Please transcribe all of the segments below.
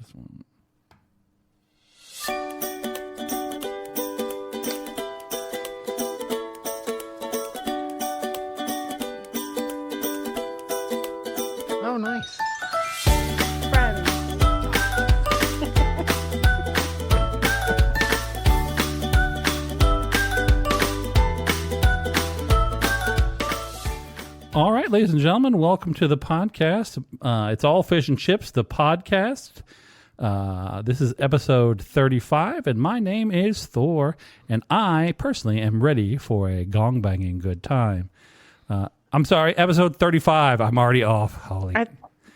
this one. Oh, nice. Friends. All right, ladies and gentlemen, welcome to the podcast. It's All Fish and Chips, the podcast. This is episode 35, and my name is Thor, and I personally am ready for a gong-banging good time. I'm sorry, episode 35. I'm already off. Holy.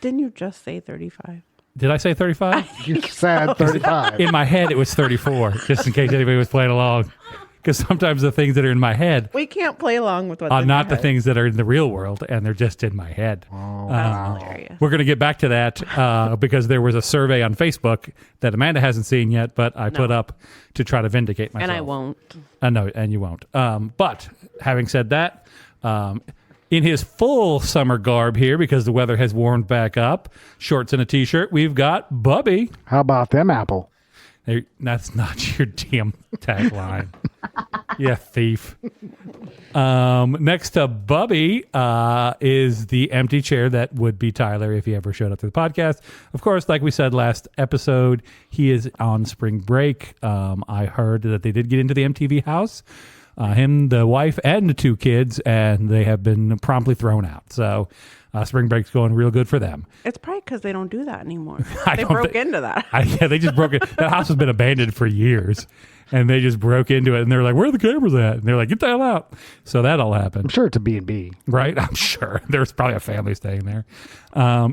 Didn't you just say 35? Did I say 35? You said 35. In my head, it was 34, just in case anybody was playing along. Because sometimes the things that are in my head We can't play along with what's are in not your the head. things that are in the real world, and they're just in my head. That's hilarious. We're going to get back to that because there was a survey on Facebook that Amanda hasn't seen yet, but I put up to try to vindicate myself. And I won't. No, and you won't. But having said that, in his full summer garb here, because the weather has warmed back up, shorts and a t-shirt, we've got Bubby. How about them, Apple? Hey, that's not your damn tagline. You thief. Next to Bubby is the empty chair that would be Tyler if he ever showed up to the podcast. Of course, like we said last episode, he is on spring break. I heard that they did get into the MTV house, him, the wife, and the two kids, and they have been promptly thrown out. So spring break's going real good for them. It's probably because they don't do that anymore. I They don't broke thi- into that. Yeah, they just broke it. That house has been abandoned for years, and they just broke into it. And they're like, "Where are the cameras at?" And they're like, "Get the hell out!" So that all happened, I'm sure it's a B&B. right? I'm sure there's probably a family staying there.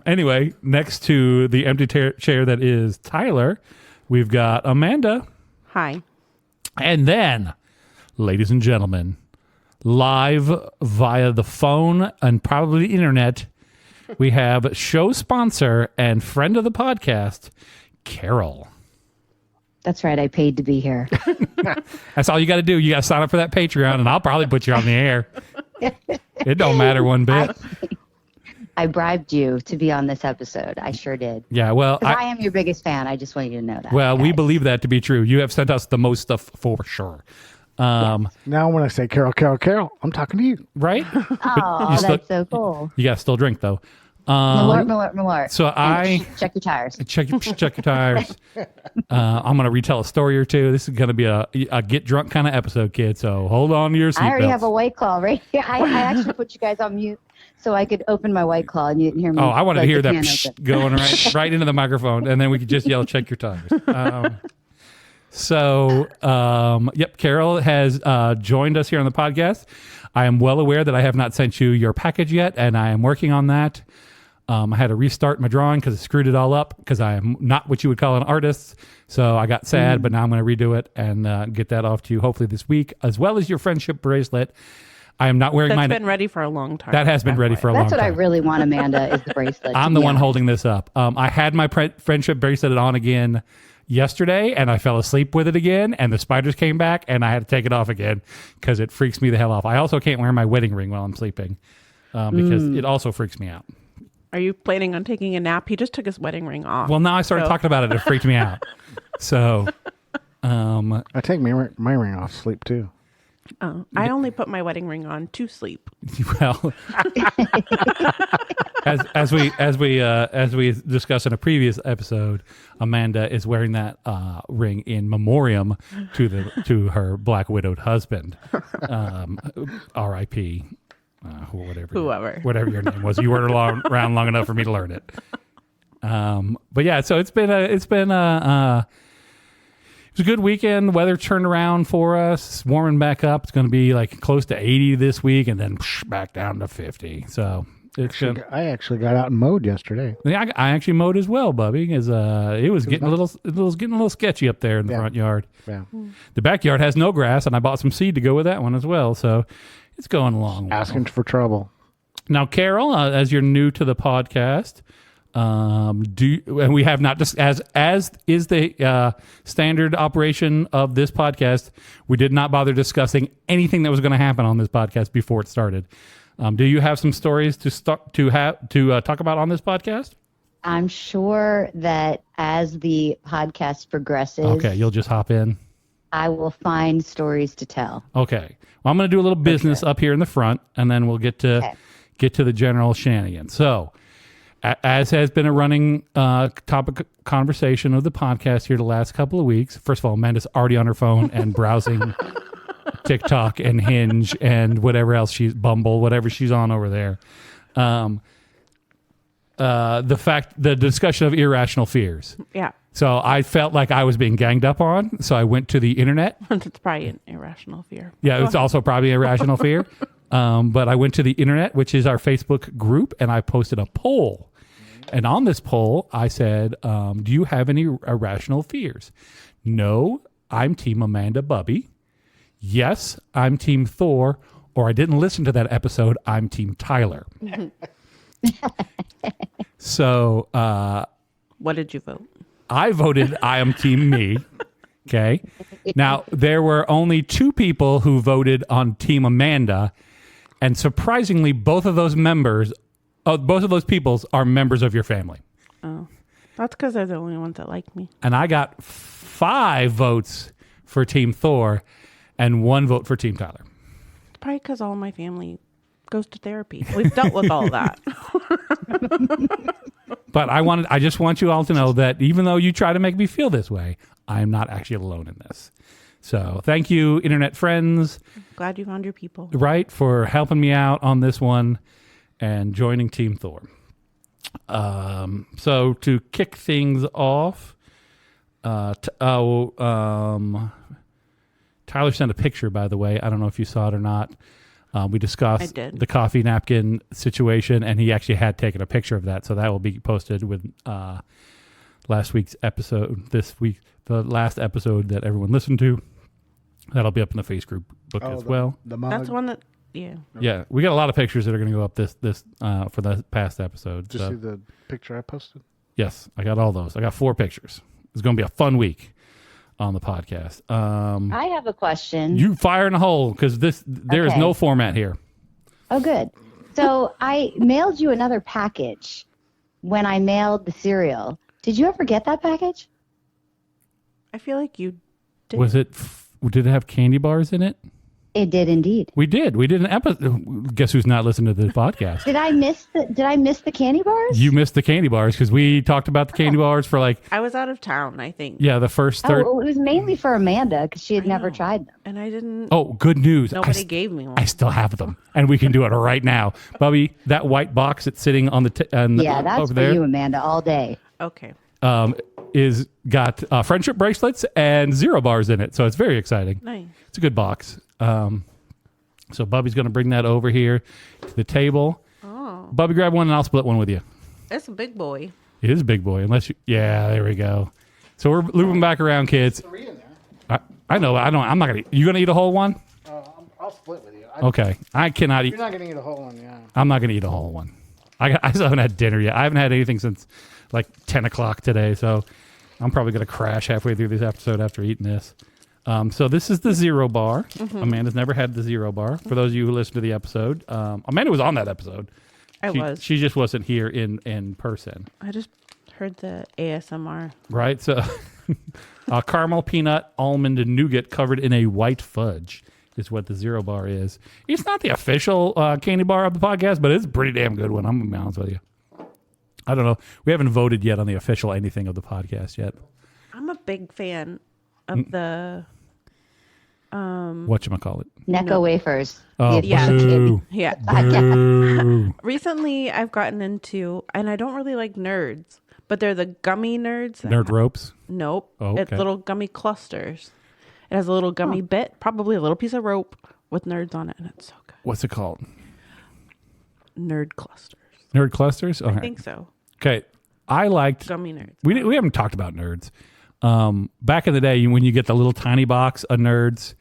Anyway, next to the empty chair that is Tyler, we've got Amanda, Hi. and then, ladies and gentlemen, live via the phone and probably the internet, we have show sponsor and friend of the podcast, Carol. That's right. I paid to be here. That's all you got to do. You got to sign up for that Patreon, and I'll probably put you on the air. It don't matter one bit. I bribed you to be on this episode. I sure did. Yeah, well, 'Cause I am your biggest fan. I just want you to know that. we guys. believe that to be true. You have sent us the most stuff for sure. Now when I say Carol, Carol, Carol, I'm talking to you. Right? Oh, you that's so cool. You got to still drink, though. Malort. So Check your tires. check your tires. I'm going to retell a story or two. This is going to be a get drunk kind of episode, kid. So hold on to your seatbelts. I already have a White Claw right here. I actually put you guys on mute so I could open my White Claw and you didn't hear me. Oh, I wanted to like hear the that can psh open. going right into the microphone, and then we could just yell, "Check your tires." Yep, Carol has joined us here on the podcast. I am well aware that I have not sent you your package yet, and I am working on that. I had to restart my drawing because I screwed it all up because I am not what you would call an artist. So I got sad, but now I'm going to redo it and get that off to you hopefully this week, as well as your friendship bracelet. I am not wearing That's mine. been ready for a long time. That has been ready for a long That's time. what I really want, Amanda, is the bracelet. I'm the one holding this up. I had my friendship bracelet on again yesterday, and I fell asleep with it again, and the spiders came back, and I had to take it off again because it freaks me the hell off. I also can't wear my wedding ring while I'm sleeping because it also freaks me out. Are you planning on taking a nap? He just took his wedding ring off. Well, now I started talking about it. It freaked me out. So, I take my ring off to sleep too. Oh, I only put my wedding ring on to sleep. well, as we discussed in a previous episode, Amanda is wearing that ring in memoriam to her black widowed husband, R.I.P. Whatever your name was. You weren't around long enough for me to learn it. But yeah, so it's been a good weekend. The weather turned around for us. It's warming back up. It's going to be like close to 80 this week, and then back down to 50. So I actually got out and mowed yesterday. Yeah, I actually mowed as well, Bubby. It was getting a little sketchy up there in the front yard. Yeah. The backyard has no grass, and I bought some seed to go with that one as well. So it's going along. Asking for trouble. Now, Carol, as you're new to the podcast, and we have not just as is the standard operation of this podcast, we did not bother discussing anything that was going to happen on this podcast before it started. Do you have some stories to talk about on this podcast? I'm sure that as the podcast progresses, Okay, you'll just hop in. I will find stories to tell. Okay. Well, I'm going to do a little business up here in the front, and then we'll get to the general shenanigans. So, as has been a running topic conversation of the podcast here the last couple of weeks. First of all, Amanda's already on her phone and browsing TikTok and Hinge and whatever else Bumble, whatever she's on over there. The discussion of irrational fears. Yeah. So I felt like I was being ganged up on, so I went to the internet. It's probably an irrational fear. Yeah, it's also probably an irrational fear. But I went to the internet, which is our Facebook group, and I posted a poll. And on this poll, I said, do you have any irrational fears? No, I'm Team Amanda Bubby. Yes, I'm Team Thor. Or I didn't listen to that episode, I'm Team Tyler. So what did you vote? I voted I am Team Me. Okay. Now, there were only 2 people who voted on Team Amanda. And surprisingly, both of those peoples are members of your family. Oh, that's because they're the only ones that like me. And I got 5 votes for Team Thor and 1 vote for Team Tyler. It's probably because all my family goes to therapy. We've dealt with all that. But I just want you all to know that even though you try to make me feel this way, I am not actually alone in this. So thank you, internet friends. Glad you found your people. Right, for helping me out on this one and joining Team Thor. So to kick things off, Tyler sent a picture, by the way. I don't know if you saw it or not. We discussed the coffee napkin situation, and he actually had taken a picture of that. So that will be posted with last week's episode, the last episode that everyone listened to. That'll be up in the Facebook book as well. That's the one that, yeah. Yeah, we got a lot of pictures that are going to go up this for the past episode. Did you see the picture I posted? Yes, I got all those. I got 4 pictures. It's going to be a fun week on the podcast. I have a question. You fire in a hole because there is no format here. Oh, good. So I mailed you another package when I mailed the cereal. Did you ever get that package? I feel like you did. Did it have candy bars in it? It did indeed. We did an episode. Guess who's not listening to the podcast? Did I miss the candy bars? You missed the candy bars because we talked about the candy bars for I was out of town, I think. Yeah, the first third. Oh, it was mainly for Amanda because she had never tried them. And I didn't. Oh, good news! Nobody gave me one. I still have them, and we can do it right now, Bubby. That white box that's sitting on the that's over for there. You, Amanda, all day. Okay. Is got friendship bracelets and 0 bars in it, so it's very exciting. Nice. It's a good box. So Bubby's going to bring that over here to the table. Oh. Bubby, grab one and I'll split one with you. It's a big boy. It is a big boy, yeah, there we go. So we're looping back around, kids. 3 in there. I know. I'm not gonna. You gonna eat a whole one? I'll split with you. Okay. I cannot eat. You're not gonna eat a whole one, yeah. I'm not gonna eat a whole one. I still haven't had dinner yet. I haven't had anything since like 10 o'clock today. So I'm probably gonna crash halfway through this episode after eating this. So this is the 0 bar. Mm-hmm. Amanda's never had the 0 bar. For those of you who listened to the episode, Amanda was on that episode. She just wasn't here in person. I just heard the ASMR. Right. So caramel, peanut, almond, and nougat covered in a white fudge is what the 0 bar is. It's not the official candy bar of the podcast, but it's a pretty damn good one. I'm going to be honest with you. I don't know. We haven't voted yet on the official anything of the podcast yet. I'm a big fan of the... whatchamacallit? Necco wafers. Oh, Yeah. boo. Yeah. Boo. Recently, I've gotten into, and I don't really like nerds, but they're the gummy nerds. Nerd ropes? Nope. Oh, okay. It's little gummy clusters. It has a little gummy bit, probably a little piece of rope with nerds on it, and it's so good. What's it called? Nerd clusters. Nerd clusters? I think so. Okay. I liked... Gummy nerds. We haven't talked about nerds. Back in the day, when you get the little tiny box of nerds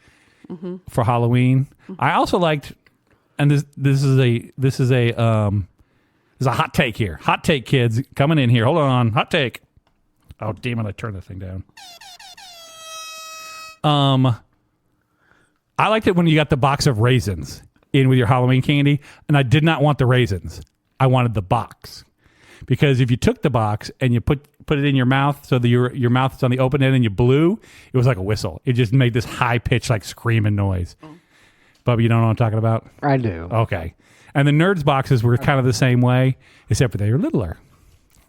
for Halloween, I also liked, and this is a hot take here. Hot take, kids, coming in here. Hold on, hot take. Oh damn it! I turned the thing down. I liked it when you got the box of raisins in with your Halloween candy, and I did not want the raisins. I wanted the box. because if you took the box and you put it in your mouth so that your mouth is on the open end and you blew, it was like a whistle. It just made this high pitched like screaming noise. Bubba, you don't know what I'm talking about? I do. Okay. And the Nerds boxes were kind of the same way, except for they were littler.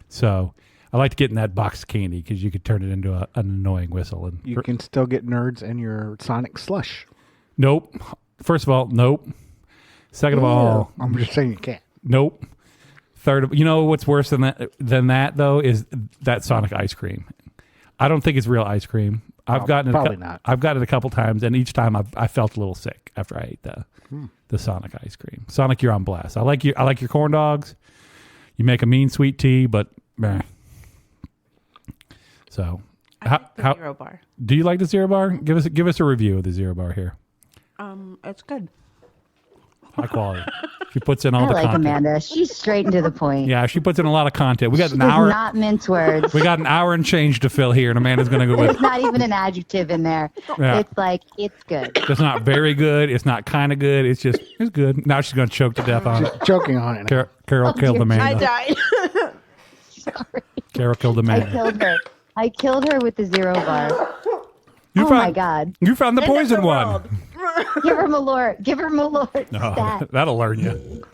So I like to get in that box of candy because you could turn it into an annoying whistle. And You can still get Nerds in your Sonic slush. Nope. First of all, nope. Second of all, I'm just saying you can't. nope. Third, you know what's worse than that though is that Sonic ice cream. I don't think it's real ice cream. I've gotten it probably not. I've got it a couple times, and each time I felt a little sick after I ate the Sonic ice cream. Sonic, you're on blast. I like your corn dogs. You make a mean sweet tea, but meh. So, I like the Zero Bar. do you like the Zero Bar? Give us a review of the Zero Bar here. It's good. High quality. She puts in all I the like content. Amanda. She's straight and to the point. Yeah, she puts in a lot of content. We got She an does hour. not mince words. We got an hour and change to fill here, and Amanda's going to go with. There's not even an adjective in there. Yeah. It's like, it's good. It's not very good. It's not kind of good. It's good. Now she's going to choke to death on it. Choking on it. Carol killed dear. Amanda. died. Sorry. Carol killed I Amanda. killed her. I killed her with the Zero Bar. You Oh found, my God. You found the poison one. Give her Malort. Give her Malort. Oh, Stat. that'll learn you.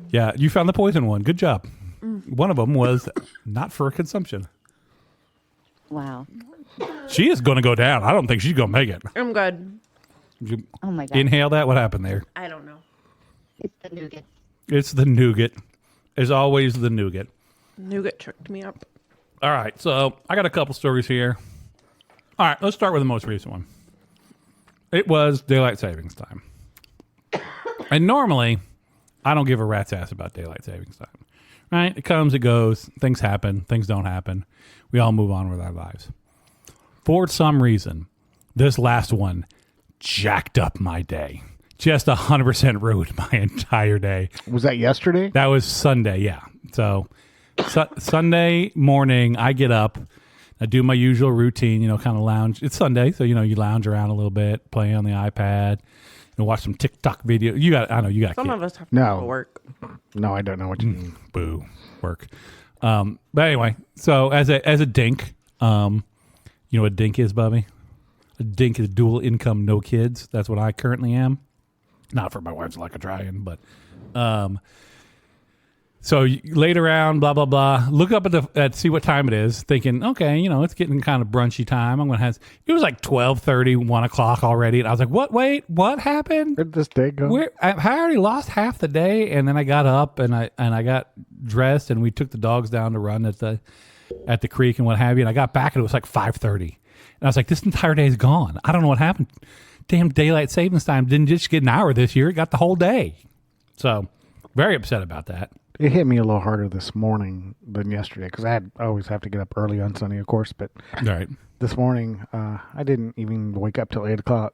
Yeah, you found the poison one. Good job. One of them was not for consumption. Wow. She is going to go down. I don't think she's going to make it. I'm good. Did you Oh my God. inhale that? What happened there? I don't know. It's the nougat. It's the nougat. As always, the nougat. Nougat tricked me up. All right, so I got a couple stories here. All right, let's start with the most recent one. It was daylight savings time. And normally, I don't give a rat's ass about daylight savings time. Right? It comes, it goes, things happen, things don't happen. We all move on with our lives. For some reason, this last one jacked up my day. Just 100% ruined my entire day. Was that yesterday? That was Sunday, yeah. So Sunday morning, I get up, I do my usual routine, kind of lounge. It's Sunday, so you lounge around a little bit, play on the iPad, watch some TikTok video. I know you got Some kids. of us have to No. go to work. No, I don't know what you mean. Boo, work. But anyway, so as a dink, you know what a dink is, Bubby? A dink is dual income, no kids. That's what I currently am. Not for my wife's like a trying, but so you laid around, blah blah blah. Look up at see what time it is. Thinking, okay, it's getting kind of brunchy time. I'm gonna have. It was like 12:30, 1 o'clock already, and I was like, what? Wait, what happened? Where did this day go? I already lost half the day, and then I got up and I got dressed, and we took the dogs down to run at the creek and what have you. And I got back, and it was like 5:30, and I was like, this entire day is gone. I don't know what happened. Damn daylight savings time didn't just get an hour this year; it got the whole day. So, very upset about that. It hit me a little harder this morning than yesterday because I always have to get up early on Sunday, of course. But All right. this morning, I didn't even wake up till 8 o'clock.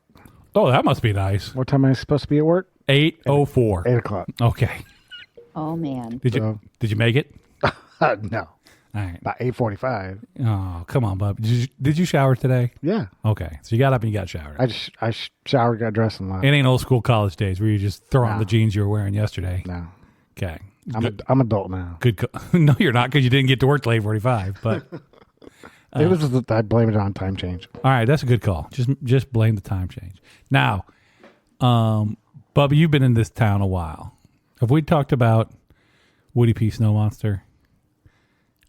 Oh, that must be nice. What time am I supposed to be at work? 8:04. 8 o'clock. Okay. Oh, man. Did you make it? No, All right. about 8:45. Oh, come on, bub. Did you shower today? Yeah, Okay. So you got up and you got showered. I showered, got dressed, and left. It ain't old school college days where you just throw on No. the jeans you were wearing yesterday. No, Okay. I'm adult now. Good. No, you're not because you didn't get to work till 8:45. But It was I blame it on time change. all right, that's a good call. Just blame the time change. Now, Bubba, you've been in this town a while. Have we talked about Woody P. Snow Monster?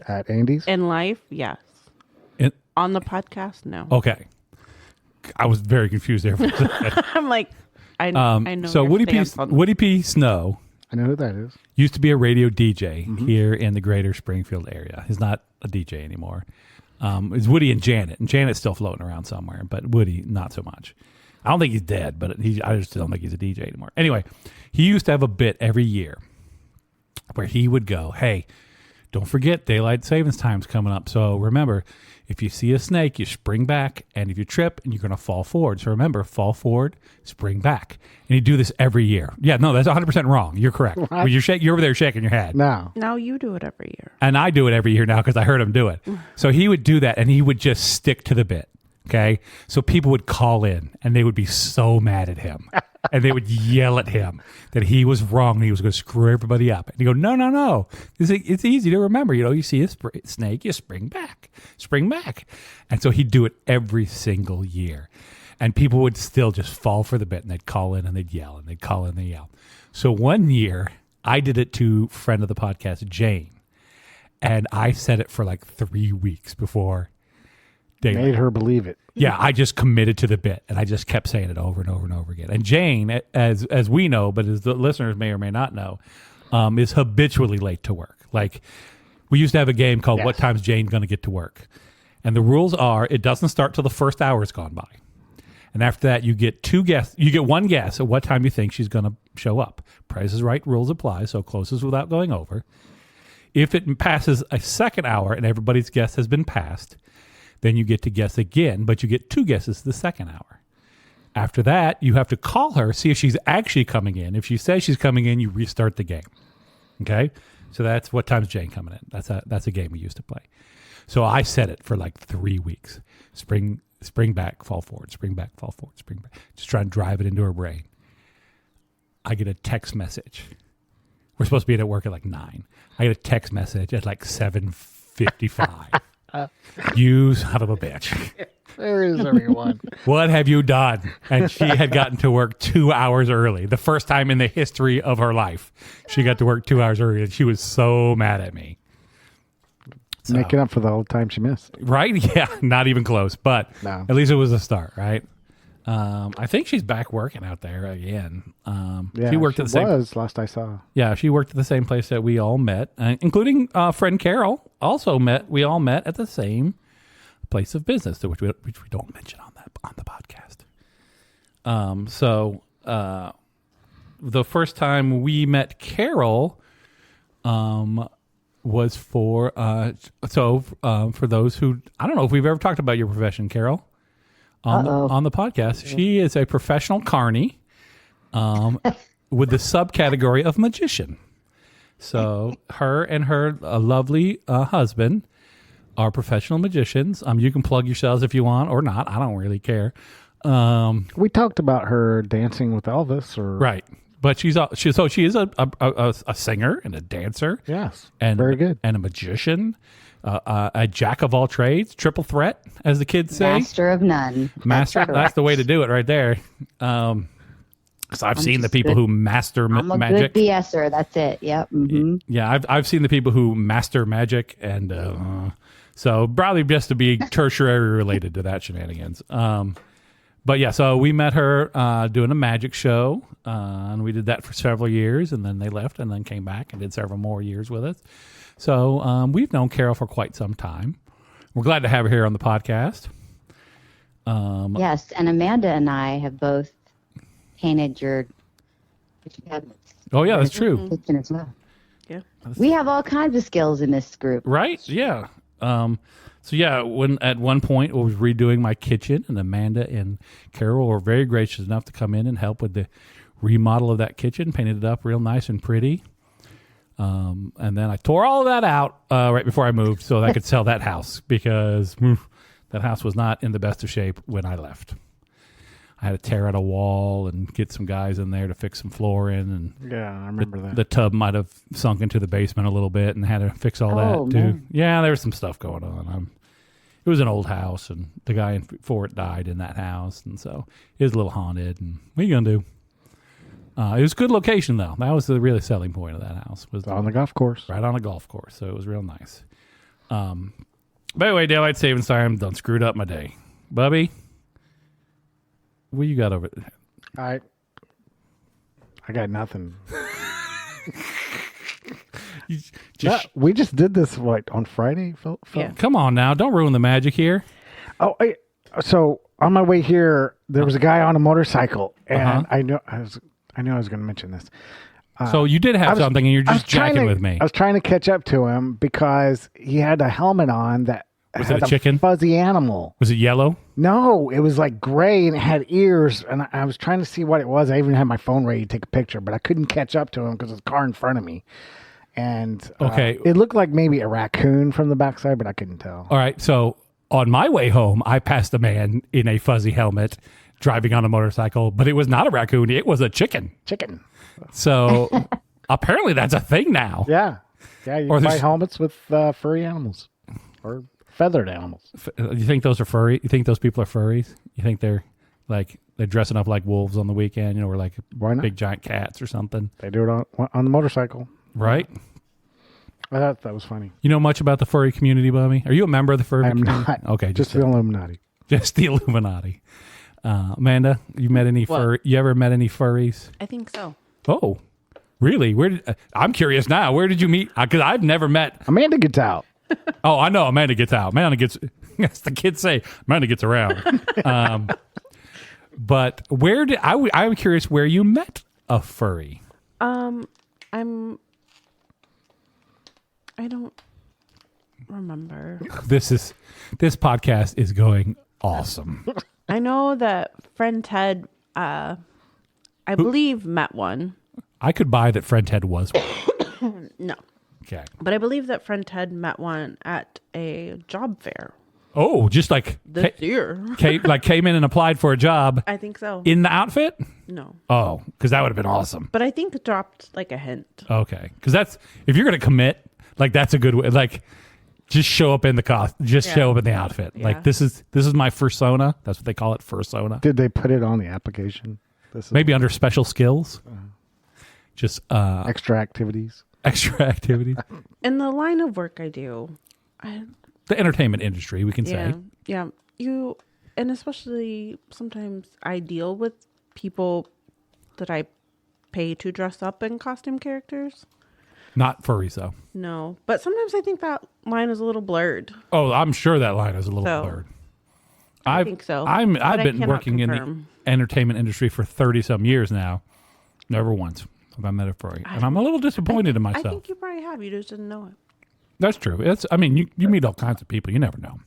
At Andy's? In life, yes. It, On the podcast, no. okay. I was very confused there. For a second. I'm like, I know. So your stance on- Woody P. Snow I know who that is. used to be a radio DJ here in the greater Springfield area. He's not a DJ anymore. It's Woody and Janet's still floating around somewhere, but Woody, not so much. I don't think he's dead, but I just don't think he's a DJ anymore. Anyway, he used to have a bit every year where he would go, hey, don't forget daylight savings time's coming up. So remember, if you see a snake, you spring back, and if you trip, and you're going to fall forward. So remember, fall forward, spring back. And you do this every year. Yeah, no, that's 100% wrong. You're correct. Well, you're over there shaking your head. No. Now you do it every year. And I do it every year now because I heard him do it. So he would do that, and he would just stick to the bit. Okay? So people would call in, and they would be so mad at him. And they would yell at him that he was wrong and he was going to screw everybody up. And he go, no. It's easy to remember. You see a snake, you spring back. And so he'd do it every single year. And people would still just fall for the bit, and they'd call in and they'd yell, and they'd call in and they'd yell. So one year, I did it to friend of the podcast, Jane. And I said it for like 3 weeks before daylight. Made her believe it. Yeah, I just committed to the bit, and I just kept saying it over and over and over again. And Jane, as we know, but as the listeners may or may not know, is habitually late to work. Like, we used to have a game called What Time's Jane Gonna Get to Work? And the rules are, it doesn't start till the first hour's gone by. And after that, you get one guess at what time you think she's going to show up. Price is Right rules apply, so closest without going over. If it passes a second hour and everybody's guess has been passed, then you get to guess again, but you get 2 guesses the second hour. After that, you have to call her, see if she's actually coming in. If she says she's coming in, you restart the game. Okay? So that's What Time's Jane coming in. That's a game we used to play. So I said it for like 3 weeks. Spring back, fall forward, spring back, fall forward, spring back. Just trying to drive it into her brain. I get a text message. We're supposed to be at work at like 9. I get a text message at like 7:55. You son of a bitch. There is everyone. What have you done? And she had gotten to work 2 hours early. The first time in the history of her life. She got to work 2 hours early, and she was so mad at me. So, Making up for the whole time she missed. right? Yeah, not even close. But No. at least it was a start, right? I think she's back working out there again. Yeah, she worked at the same. was last I saw. Yeah, she worked at the same place that we all met, including friend Carol. Also met. We all met at the same place of business, which we don't mention on the podcast. So the first time we met Carol, was for for those who, I don't know if we've ever talked about your profession, Carol, on the podcast. She is a professional carny, with the subcategory of magician. So her and her lovely husband are professional magicians. You can plug yourselves if you want or not. I don't really care. We talked about her dancing with Elvis, or Right. But she is a singer and a dancer. Yes, And very good. And a magician, a jack of all trades, triple threat, as the kids say. Master of none. Master. That's the way to do it right there. So I've seen the people who master I'm a magic. good BSer. That's it. Yep. Mm-hmm. Yeah, I've seen the people who master magic, and so probably just to be tertiary related to that shenanigans. But yeah, so we met her doing a magic show, and we did that for several years, and then they left and then came back and did several more years with us. So we've known Carol for quite some time. We're glad to have her here on the podcast. Yes, and Amanda and I have both painted your cabinets. Oh, yeah, that's true. Kitchen as well. Yeah. We have all kinds of skills in this group. Right? Yeah. So yeah, when at one point I was redoing my kitchen, and Amanda and Carol were very gracious enough to come in and help with the remodel of that kitchen, painted it up real nice and pretty. And then I tore all of that out right before I moved so that I could sell that house, because that house was not in the best of shape when I left. I had to tear out a wall and get some guys in there to fix some flooring, and Yeah, I remember that. the tub might have sunk into the basement a little bit, and had to fix all Oh, that too. man. Yeah, there was some stuff going on. It was an old house, and the guy before it died in that house, and so it was a little haunted. And what are you gonna do? It was a good location though. That was the really selling point of that house. Was On the golf course. right on a golf course, so it was real nice. By the way, daylight savings time done screwed up my day, Bubby. What you got over there? I got nothing. Just We just did this on Friday, Phil? Yeah. come on now, don't ruin the magic here. Oh, so on my way here, there was a guy on a motorcycle, and Uh-huh. I knew I was going to mention this. So you did have something, and you're I was just jacking trying to- with me. I was trying to catch up to him because he had a helmet on that Was had it a chicken? fuzzy animal. Was it yellow? No, it was like gray and it had ears, and I was trying to see what it was. I even had my phone ready to take a picture, but I couldn't catch up to him because there's a car in front of me. And Okay. it looked like maybe a raccoon from the backside, but I couldn't tell. All right. So on my way home, I passed a man in a fuzzy helmet driving on a motorcycle, but it was not a raccoon. It was a chicken. Chicken. So apparently that's a thing now. Yeah. Yeah, you Or can buy there's- helmets with furry animals or feathered animals. You think those are furry? You think those people are furries? You think they're dressing up like wolves on the weekend, or like Why not? big giant cats or something, They do it on the motorcycle. right? I thought that was funny. You know much about the furry community, Bubby? Are you a member of the furry I'm community? not. Okay, Just the Illuminati. just the Illuminati. Amanda, you met any What? You ever met any furries? I think so. Oh, really? I'm curious now. Where did you meet? Because I've never met. Amanda gets out. Oh, I know. Amanda gets out. Amanda gets, as the kids say, Amanda gets around. But where did I'm curious where you met a furry. I don't remember. This podcast is going awesome. I know that friend Ted, I believe, met one. I could buy that friend Ted was one. No. Okay. But I believe that friend Ted met one at a job fair Oh, just like this year. came in and applied for a job I think so. in the outfit. No. Oh, because that would have been awesome. But I think it dropped like a hint. Okay, because that's if you're gonna commit, like that's a good way. Like, just show up in the cost. Just Yeah. show up in the outfit. Yeah. Like this is my fursona. That's what they call it, fursona. Did they put it on the application? This is Maybe under special skills. Just extra activities. extra activities. In the line of work I do, The entertainment industry, we can say. yeah, and especially sometimes I deal with people that I pay to dress up in costume characters. Not furries though. No, but sometimes I think that line is a little blurred. Oh, I'm sure that line is a little So, blurred. I think so, I've but I been cannot working in confirm. the entertainment industry for 30 some years now. Never once have I met a furry, and I'm a little disappointed in I myself. think you probably have. You just didn't know it. That's true. I mean, you meet all kinds of people. You never know.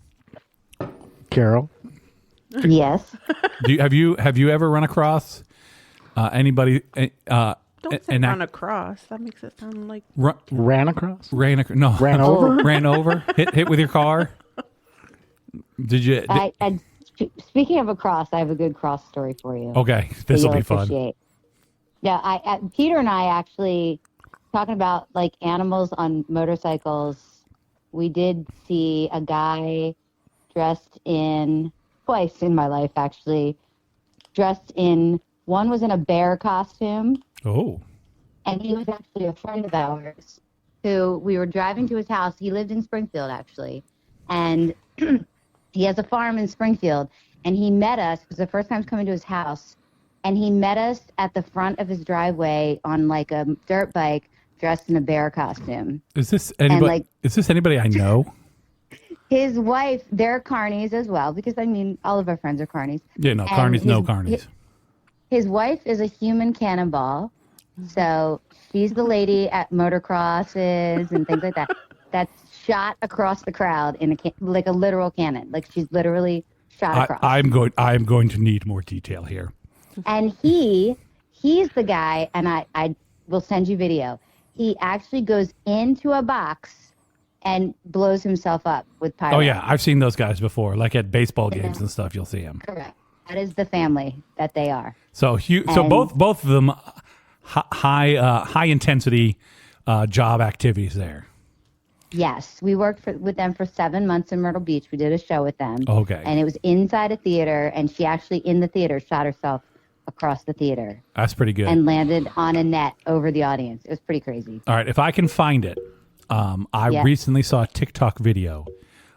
Carol. Yes. Have you ever run across anybody? Don't say and run across. That makes it sound like Ran across? ran over? ran over, hit with your car. Did you? Speaking of a cross, I have a good cross story for you. Okay, that this will you'll be fun. appreciate. Yeah, Peter and I actually talking about like animals on motorcycles. We did see a guy dressed in twice in my life actually. One was in a bear costume, Oh, and he was actually a friend of ours who we were driving to his house. He lived in Springfield actually, and he has a farm in Springfield. And he met us. It was the first time coming to his house. And he met us at the front of his driveway on like a dirt bike dressed in a bear costume. is this anybody? like- is this anybody I know? His wife, they're carnies as well, because I mean, all of our friends are carnies. Yeah, no, And carnies, no his- carnies. His wife is a human cannonball. So she's the lady at motocrosses and things like that. That's shot across the crowd in like a literal cannon. Like she's literally shot across. I'm going to need more detail here. And he's the guy, and I will send you video. He actually goes into a box and blows himself up with pyro. Oh yeah, I've seen those guys before, like at baseball games and stuff. You'll see them. Correct. That is the family that they are. So And- both of them high intensity job activities there. Yes, we worked with them for 7 months in Myrtle Beach. We did a show with them. Okay. And it was inside a theater, and she actually, in the theater, shot herself across the theater That's pretty good. and landed on a net over the audience. It was pretty crazy. All right, if I can find it, I Yeah. recently saw a TikTok video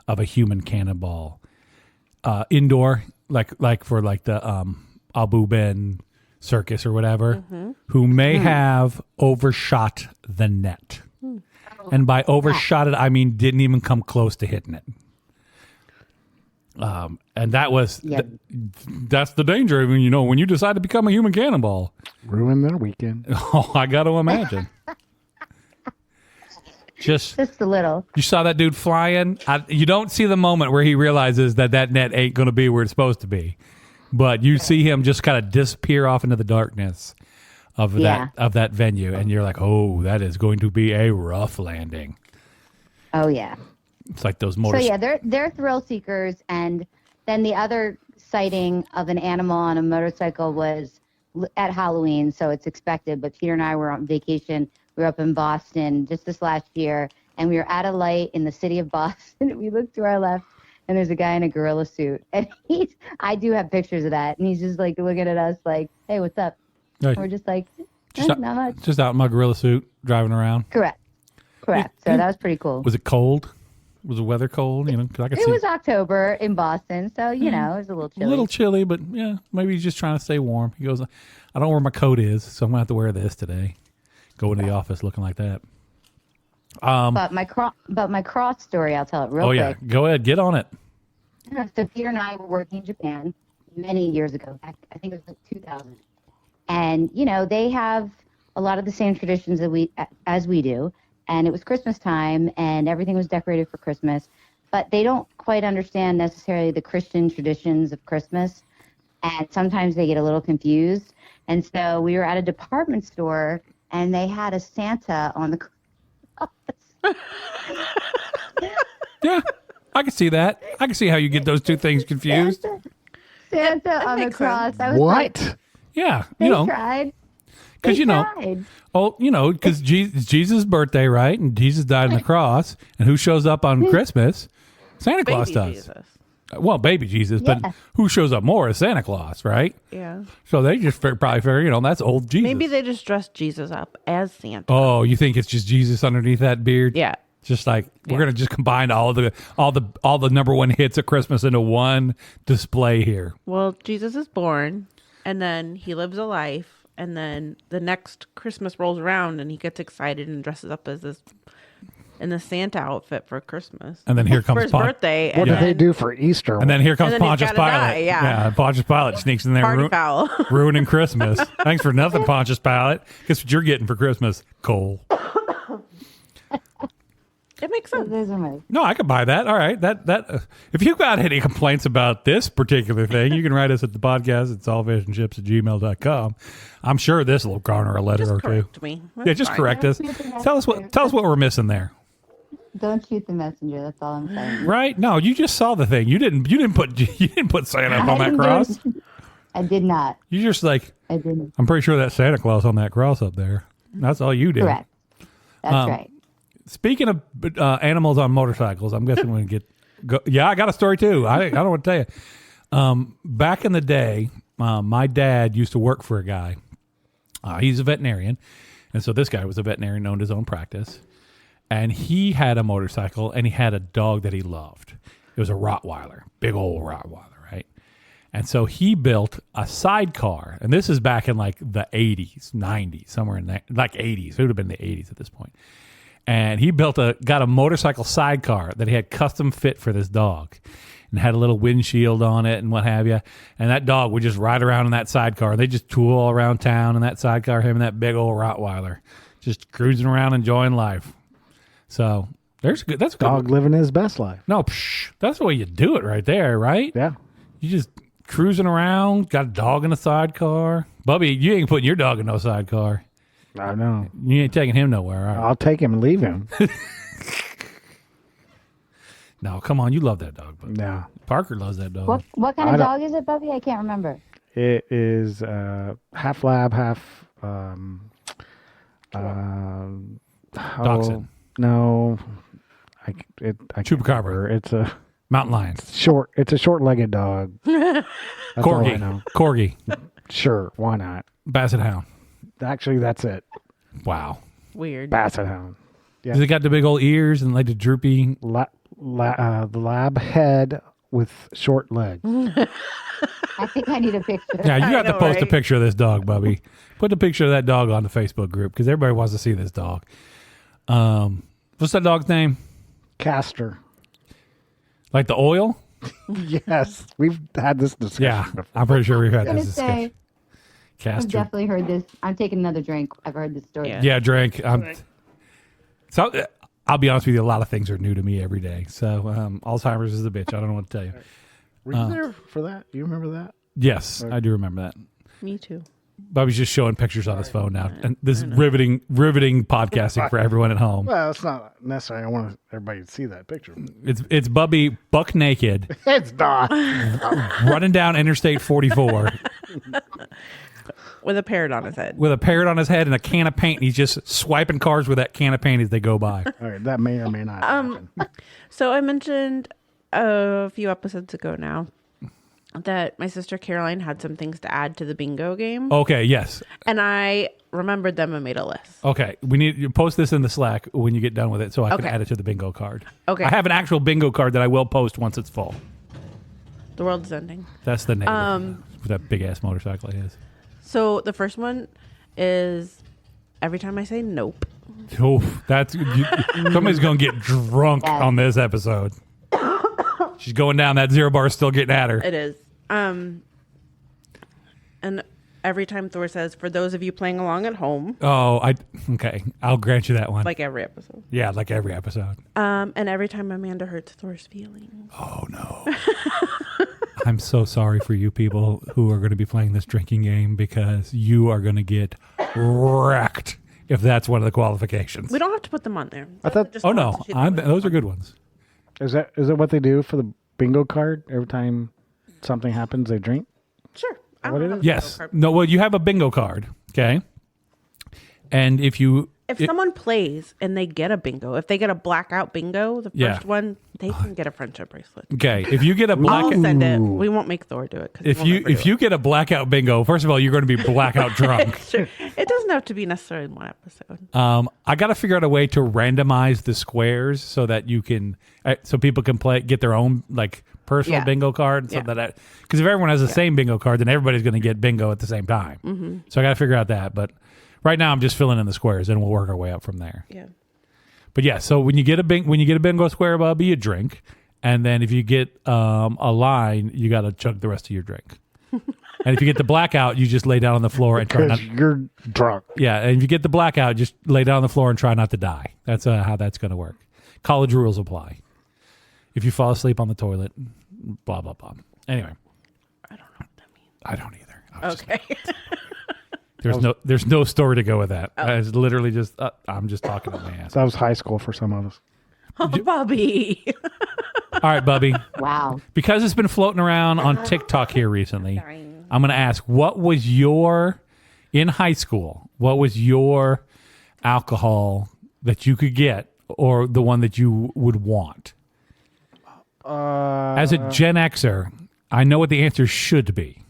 of a human cannonball indoor, like for like the Abu Ben circus or whatever, who may have overshot the net. And by overshot it, I mean didn't even come close to hitting it. And that was Yeah. that's the danger when when you decide to become a human cannonball. Ruin their weekend. Oh, I got to imagine. Just Just a little. you saw that dude flying. You don't see the moment where he realizes that net ain't going to be where it's supposed to be, but you see him just kind of disappear off into the darkness of Yeah. that venue, and you're like, oh, that is going to be a rough landing. Oh, yeah. It's like those So motors. yeah, they're thrill seekers, and then the other sighting of an animal on a motorcycle was at Halloween, so it's expected. But Peter and I were on vacation. We were up in Boston just this last year, and we were at a light in the city of Boston. We looked to our left, and there's a guy in a gorilla suit. And I do have pictures of that. And he's just like looking at us like, hey, what's up? Right. And we're just like, not much. Just out in my gorilla suit, driving around. Correct. So that was pretty cool. Was it cold? Was the weather cold? You know, 'cause I could It see was October in Boston, so, you know, it was a little chilly. a little chilly, but yeah, maybe he's just trying to stay warm. He goes, I don't know where my coat is, so I'm going to have to wear this today. Go into the office looking like that. But my cross story, I'll tell it real quick. Yeah. Go ahead. Get on it. So Peter and I were working in Japan many years ago. Back, I think it was like 2000. And, you know, they have a lot of the same traditions as we do. And it was Christmas time, and everything was decorated for Christmas. But they don't quite understand necessarily the Christian traditions of Christmas. And sometimes they get a little confused. And so we were at a department store, and they had a Santa on the cross. Yeah, I can see that. I can see how you get those two things confused. Santa on the makes cross. sense. I was like, What? Yeah, they you know, tried. because They you know, tried. because Jesus' birthday, right? And Jesus died on the cross. And who shows up on Christmas? Santa Claus Baby does. Jesus. Well, baby Jesus, Yeah. but who shows up more is Santa Claus, right? Yeah. So they just probably figure, you know, that's old Jesus. Maybe they just dressed Jesus up as Santa. Oh, you think it's just Jesus underneath that beard? Yeah. Just like we're gonna just combine all the number one hits of Christmas into one display here. Well, Jesus is born, and then he lives a life, and then the next Christmas rolls around, and he gets excited and dresses up as this in the Santa outfit for Christmas. And then here for comes his Pon- birthday. What and do then they do for Easter? And then here comes And then he's Pontius gotta Pilate. die, yeah. Pontius Pilate sneaks in there, Party foul. ruining Christmas. Thanks for nothing, Pontius Pilate. Guess what you're getting for Christmas? Coal. It makes sense. Those are my No, I could buy that. All right, if you've got any complaints about this particular thing, you can write us at the podcast at saltfishandchips@gmail.com. I'm sure this will garner a letter Just or two. correct me. Yeah, That's just fine. correct us. Tell us what we're missing there. Don't shoot the messenger. That's all I'm saying. Right? No, you just saw the thing. You didn't put Santa up on that cross. I did not. You just like, I didn't. I'm pretty sure that Santa Claus on that cross up there. That's all you did. Correct. That's right. Speaking of animals on motorcycles, I'm guessing we can go. Yeah, I got a story too. I don't want to tell you. Back in the day, my dad used to work for a guy. He's a veterinarian, and so this guy was a veterinarian, owned his own practice, and he had a motorcycle and he had a dog that he loved. It was a Rottweiler, big old Rottweiler, right? And so he built a sidecar, and this is back in like the 80s, 90s, somewhere in that, like 80s. It would have been the 80s at this point. And he got a motorcycle sidecar that he had custom fit for this dog, and had a little windshield on it and what have you. And that dog would just ride around in that sidecar. They just tool all around town in that sidecar, him and that big old Rottweiler, just cruising around enjoying life. So that's a good Dog living his best life. No, that's the way you do it right there, right? Yeah. You just cruising around, got a dog in a sidecar. Bubby, you ain't putting your dog in no sidecar. I know. You ain't taking him nowhere, all right? I'll take him and leave him. No, come on, you love that dog, Bubby. No. Parker loves that dog. What kind I of don't- dog is it, Bubby? I can't remember. It is half lab, half Dachshund. No, I can't Chupacabra. remember. It's a Mountain lion. short. It's a short-legged dog. That's all I know. Corgi. Sure, why not? Basset hound. Actually, that's it. Wow. Weird. Basset hound. Yeah. Does it got the big old ears and like the droopy? The lab head with short legs. I think I need a picture. Yeah, you I got to know, post a right? picture of this dog, Bubby. Put the picture of that dog on the Facebook group because everybody wants to see this dog. What's that dog's name? Castor. Like the oil? Yes, we've had this discussion Yeah, before. I'm pretty sure we've had I'm this gonna say, discussion. I've Castor. definitely heard this. I'm taking another drink. I've heard this story. Yeah. Yeah, drink. So I'll be honest with you, a lot of things are new to me every day. So Alzheimer's is a bitch. I don't know what to tell you. Were you there for that? Do you remember that? Yes, I do remember that. Me too. Bobby's just showing pictures on his phone now, and this is riveting podcasting for everyone at home. Well, it's not necessary. I want everybody to see that picture. It's Bubby buck naked It's not. running down Interstate 44 With a parrot on his head. with a parrot on his head and a can of paint. And he's just swiping cars with that can of paint as they go by. All right, that may or may not happen. So I mentioned a few episodes ago now that my sister Caroline had some things to add to the bingo game. Okay, yes. And I remembered them and made a list. Okay, we need you post this in the Slack when you get done with it, so I can Okay. add it to the bingo card. Okay. I have an actual bingo card that I will post once it's full. The world's ending. That's the name of that big ass motorcycle he is. So the first one is every time I say nope. Oh, somebody's gonna get drunk Yes. on this episode. She's going down. That 0 bar is still getting at her. It is. And every time Thor says, for those of you playing along at home, Okay. I'll grant you that one. like every episode. Yeah, like every episode. And every time Amanda hurts Thor's feelings. Oh no. I'm so sorry for you people who are going to be playing this drinking game because you are going to get wrecked if that's one of the qualifications. We don't have to put them on there. I thought- Just Oh the no, ones that she thought was those are fun. good ones. Is that what they do for the bingo card? Every time something happens, they drink? Sure. I What don't it have is? a Yes. bingo card. No. Well, you have a bingo card, okay? And if you If someone plays and they get a bingo, if they get a blackout bingo, the first Yeah. one, they can get a friendship bracelet. okay, if you get a black I'll send it. We won't make Thor do it. 'Cause if we'll never you do it. get a blackout bingo, first of all, you're going to be blackout drunk. Sure. It doesn't have to be necessarily in one episode. I got to figure out a way to randomize the squares so that you can, so people can get their own like personal Yeah. bingo card. So Yeah. that because if everyone has the same bingo card, then everybody's going to get bingo at the same time. Mm-hmm. So I got to figure out that. But right now, I'm just filling in the squares, and we'll work our way up from there. Yeah. But yeah, so when you get a bingo square, Bubby, you drink, and then if you get a line, you got to chug the rest of your drink. And if you get the blackout, you just lay down on the floor and try not. Because you're drunk. Yeah, and if you get the blackout, just lay down on the floor and try not to die. That's how that's going to work. College rules apply. If you fall asleep on the toilet, blah blah blah. Anyway, I don't know what that means. I don't either. I was just- Okay. there's no story to go with that. It's literally just I'm just talking to my ass. That was high school for some of us. Oh, Bobby. All right, Bubby. Wow. Because it's been floating around on TikTok here recently, I'm going to ask, what was in high school, what was your alcohol that you could get or the one that you would want? As a Gen Xer, I know what the answer should be.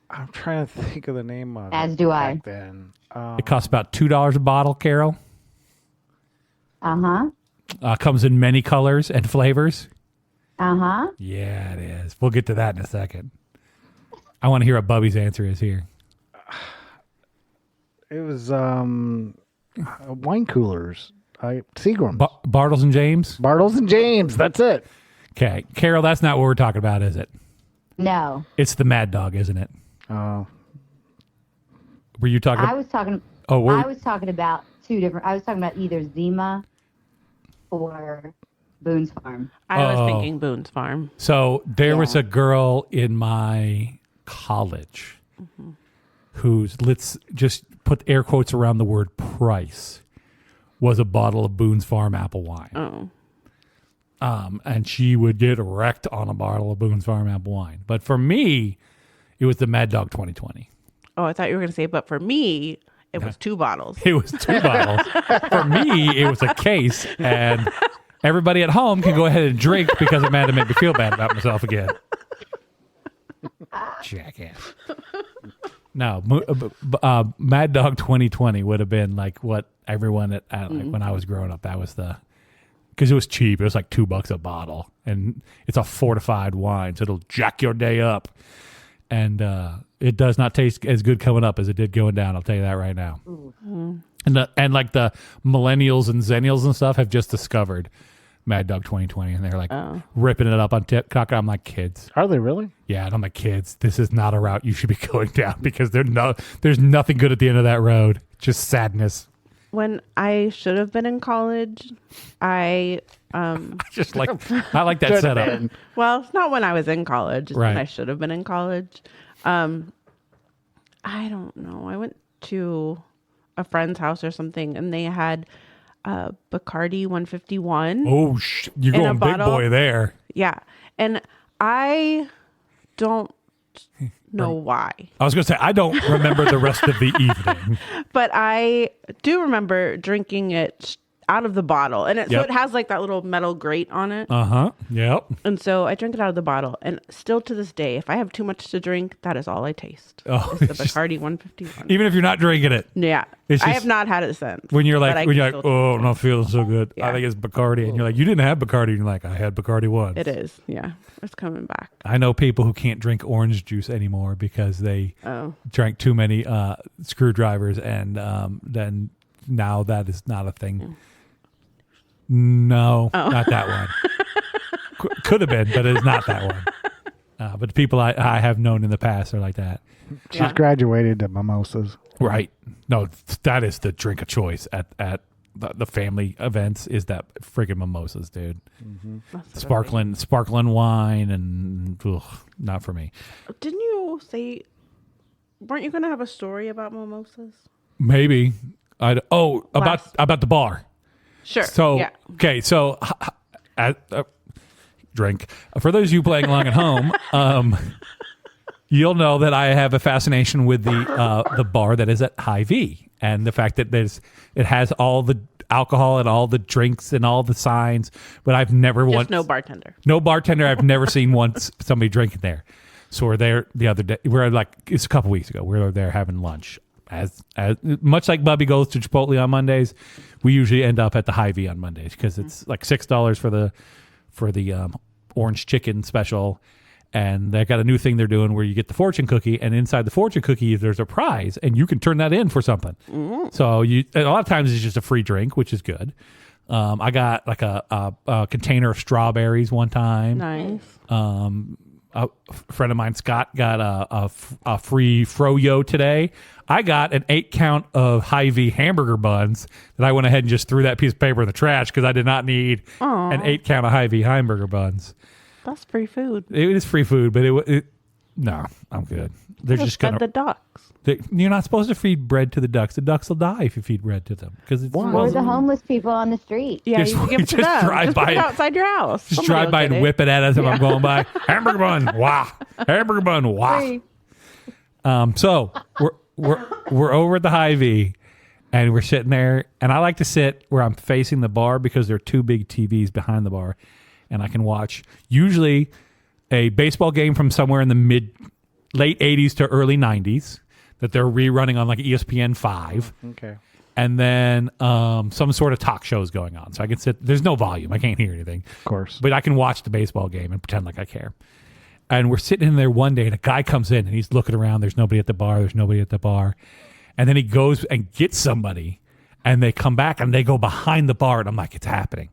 I'm trying to think of the name of As it do I. back then. It costs about $2 a bottle, Carol. Uh-huh. Comes in many colors and flavors. Uh-huh. Yeah, it is. We'll get to that in a second. I want to hear what Bubby's answer is here. It was wine coolers. Seagram's. Bartles and James? Bartles and James. That's it. Okay. Carol, that's not what we're talking about, is it? No. It's the Mad Dog, isn't it? Oh, Were you talking I was talking Oh, I was talking about two different I was talking about either Zima or Boone's Farm. I was Oh. thinking Boone's Farm. So there was Yeah. a girl in my college whose, let's just put air quotes around the word price, was a bottle of Boone's Farm apple wine. Oh. And she would get wrecked on a bottle of Boone's Farm apple wine. But for me, it was the Mad Dog 2020. Oh, I thought you were going to say, but for me, it was 2 bottles. It was 2 bottles. For me, it was a case. And everybody at home can go ahead and drink because it made me feel bad about myself again. Jackass. No, Mad Dog 2020 would have been like what everyone like when I was growing up. That was because it was cheap. It was like $2 a bottle, and it's a fortified wine, so it'll jack your day up. And it does not taste as good coming up as it did going down. I'll tell you that right now. And like the millennials and zennials and stuff have just discovered Mad Dog 2020, and they're like ripping it up on TikTok. I'm like, kids. are they really? Yeah, and I'm like, kids, this is not a route you should be going down because there's nothing good at the end of that road. Just sadness. When I should have been in college, I Just like, I like that setup. well, it's not when I was in college, it's when Right. I should have been in college. I don't know. I went to a friend's house or something, and they had Bacardi 151. Oh, you're In a going big bottle? boy there. Yeah, and I don't know why, I was going to say, I don't remember the rest of the evening. but I do remember drinking it out of the bottle, and so Yep. it has like that little metal grate on it. Uh-huh. Yep. And so I drink it out of the bottle, and still to this day, if I have too much to drink, that is all I taste. Oh, It's the it's just- Bacardi 151. Even if you're not drinking it. Yeah, It's I just- have not had it since. When you're but I like, can still oh, I'm taste not feeling so good. I Yeah. think it's Bacardi. And you're like, you didn't have Bacardi. And you're like, I had Bacardi once. it. It is. Yeah, it's coming back. I know people who can't drink orange juice anymore because they Oh, drank too many screwdrivers, and then now that is not a thing. No, not that one. Could have been, but it's not that one. But the people I have known in the past are like that. She's Yeah. graduated to mimosas. Right. No, that is the drink of choice at the family events is that friggin' mimosas, dude. that's Sparkling wine and ugh, not for me. right. Didn't you say? Weren't you going to have a story about mimosas? Maybe. About the bar. Sure. So yeah. okay, so drink. For those of you playing along at home, you'll know that I have a fascination with the bar that is at Hy-Vee, and the fact that it has all the alcohol and all the drinks and all the signs, but I've never Just once no bartender. no bartender. I've never seen once somebody drinking there. So we're there the other day. It's a couple weeks ago. We were there having lunch. As much like Bubby goes to Chipotle on Mondays, we usually end up at the Hy-Vee on Mondays because it's like $6 for the orange chicken special, and they got a new thing they're doing where you get the fortune cookie, and inside the fortune cookie there's a prize, and you can turn that in for something. So a lot of times it's just a free drink, which is good. I got like a container of strawberries one time. Nice. A friend of mine, Scott, got a free froyo today. I got an 8-count of Hy-Vee hamburger buns that I went ahead and just threw that piece of paper in the trash because I did not need an 8-count of Hy-Vee hamburger buns. That's free food. It is free food, but no, I'm good. They're just fed gonna. the ducks. You're not supposed to feed bread to the ducks. The ducks will die if you feed bread to them because it's Why? Or the homeless people on the street. Yeah, Just- you can give it to just them. drive Just put by it and- outside your house. just Somebody drive will by get and it. whip it at us if I'm going by. Hamburger bun, wah! Hamburger bun, wah! Free. So we're over at the Hy-Vee, and we're sitting there, and I like to sit where I'm facing the bar because there are two big TVs behind the bar, and I can watch usually a baseball game from somewhere in the late 80s to early 90s that they're rerunning on like ESPN 5. Okay. And then some sort of talk shows going on. So I can sit, there's no volume. I can't hear anything. Of course. But I can watch the baseball game and pretend like I care. And we're sitting in there one day, and a guy comes in, and he's looking around. There's nobody at the bar. There's nobody at the bar. And then he goes and gets somebody, and they come back, and they go behind the bar. And I'm like, it's happening.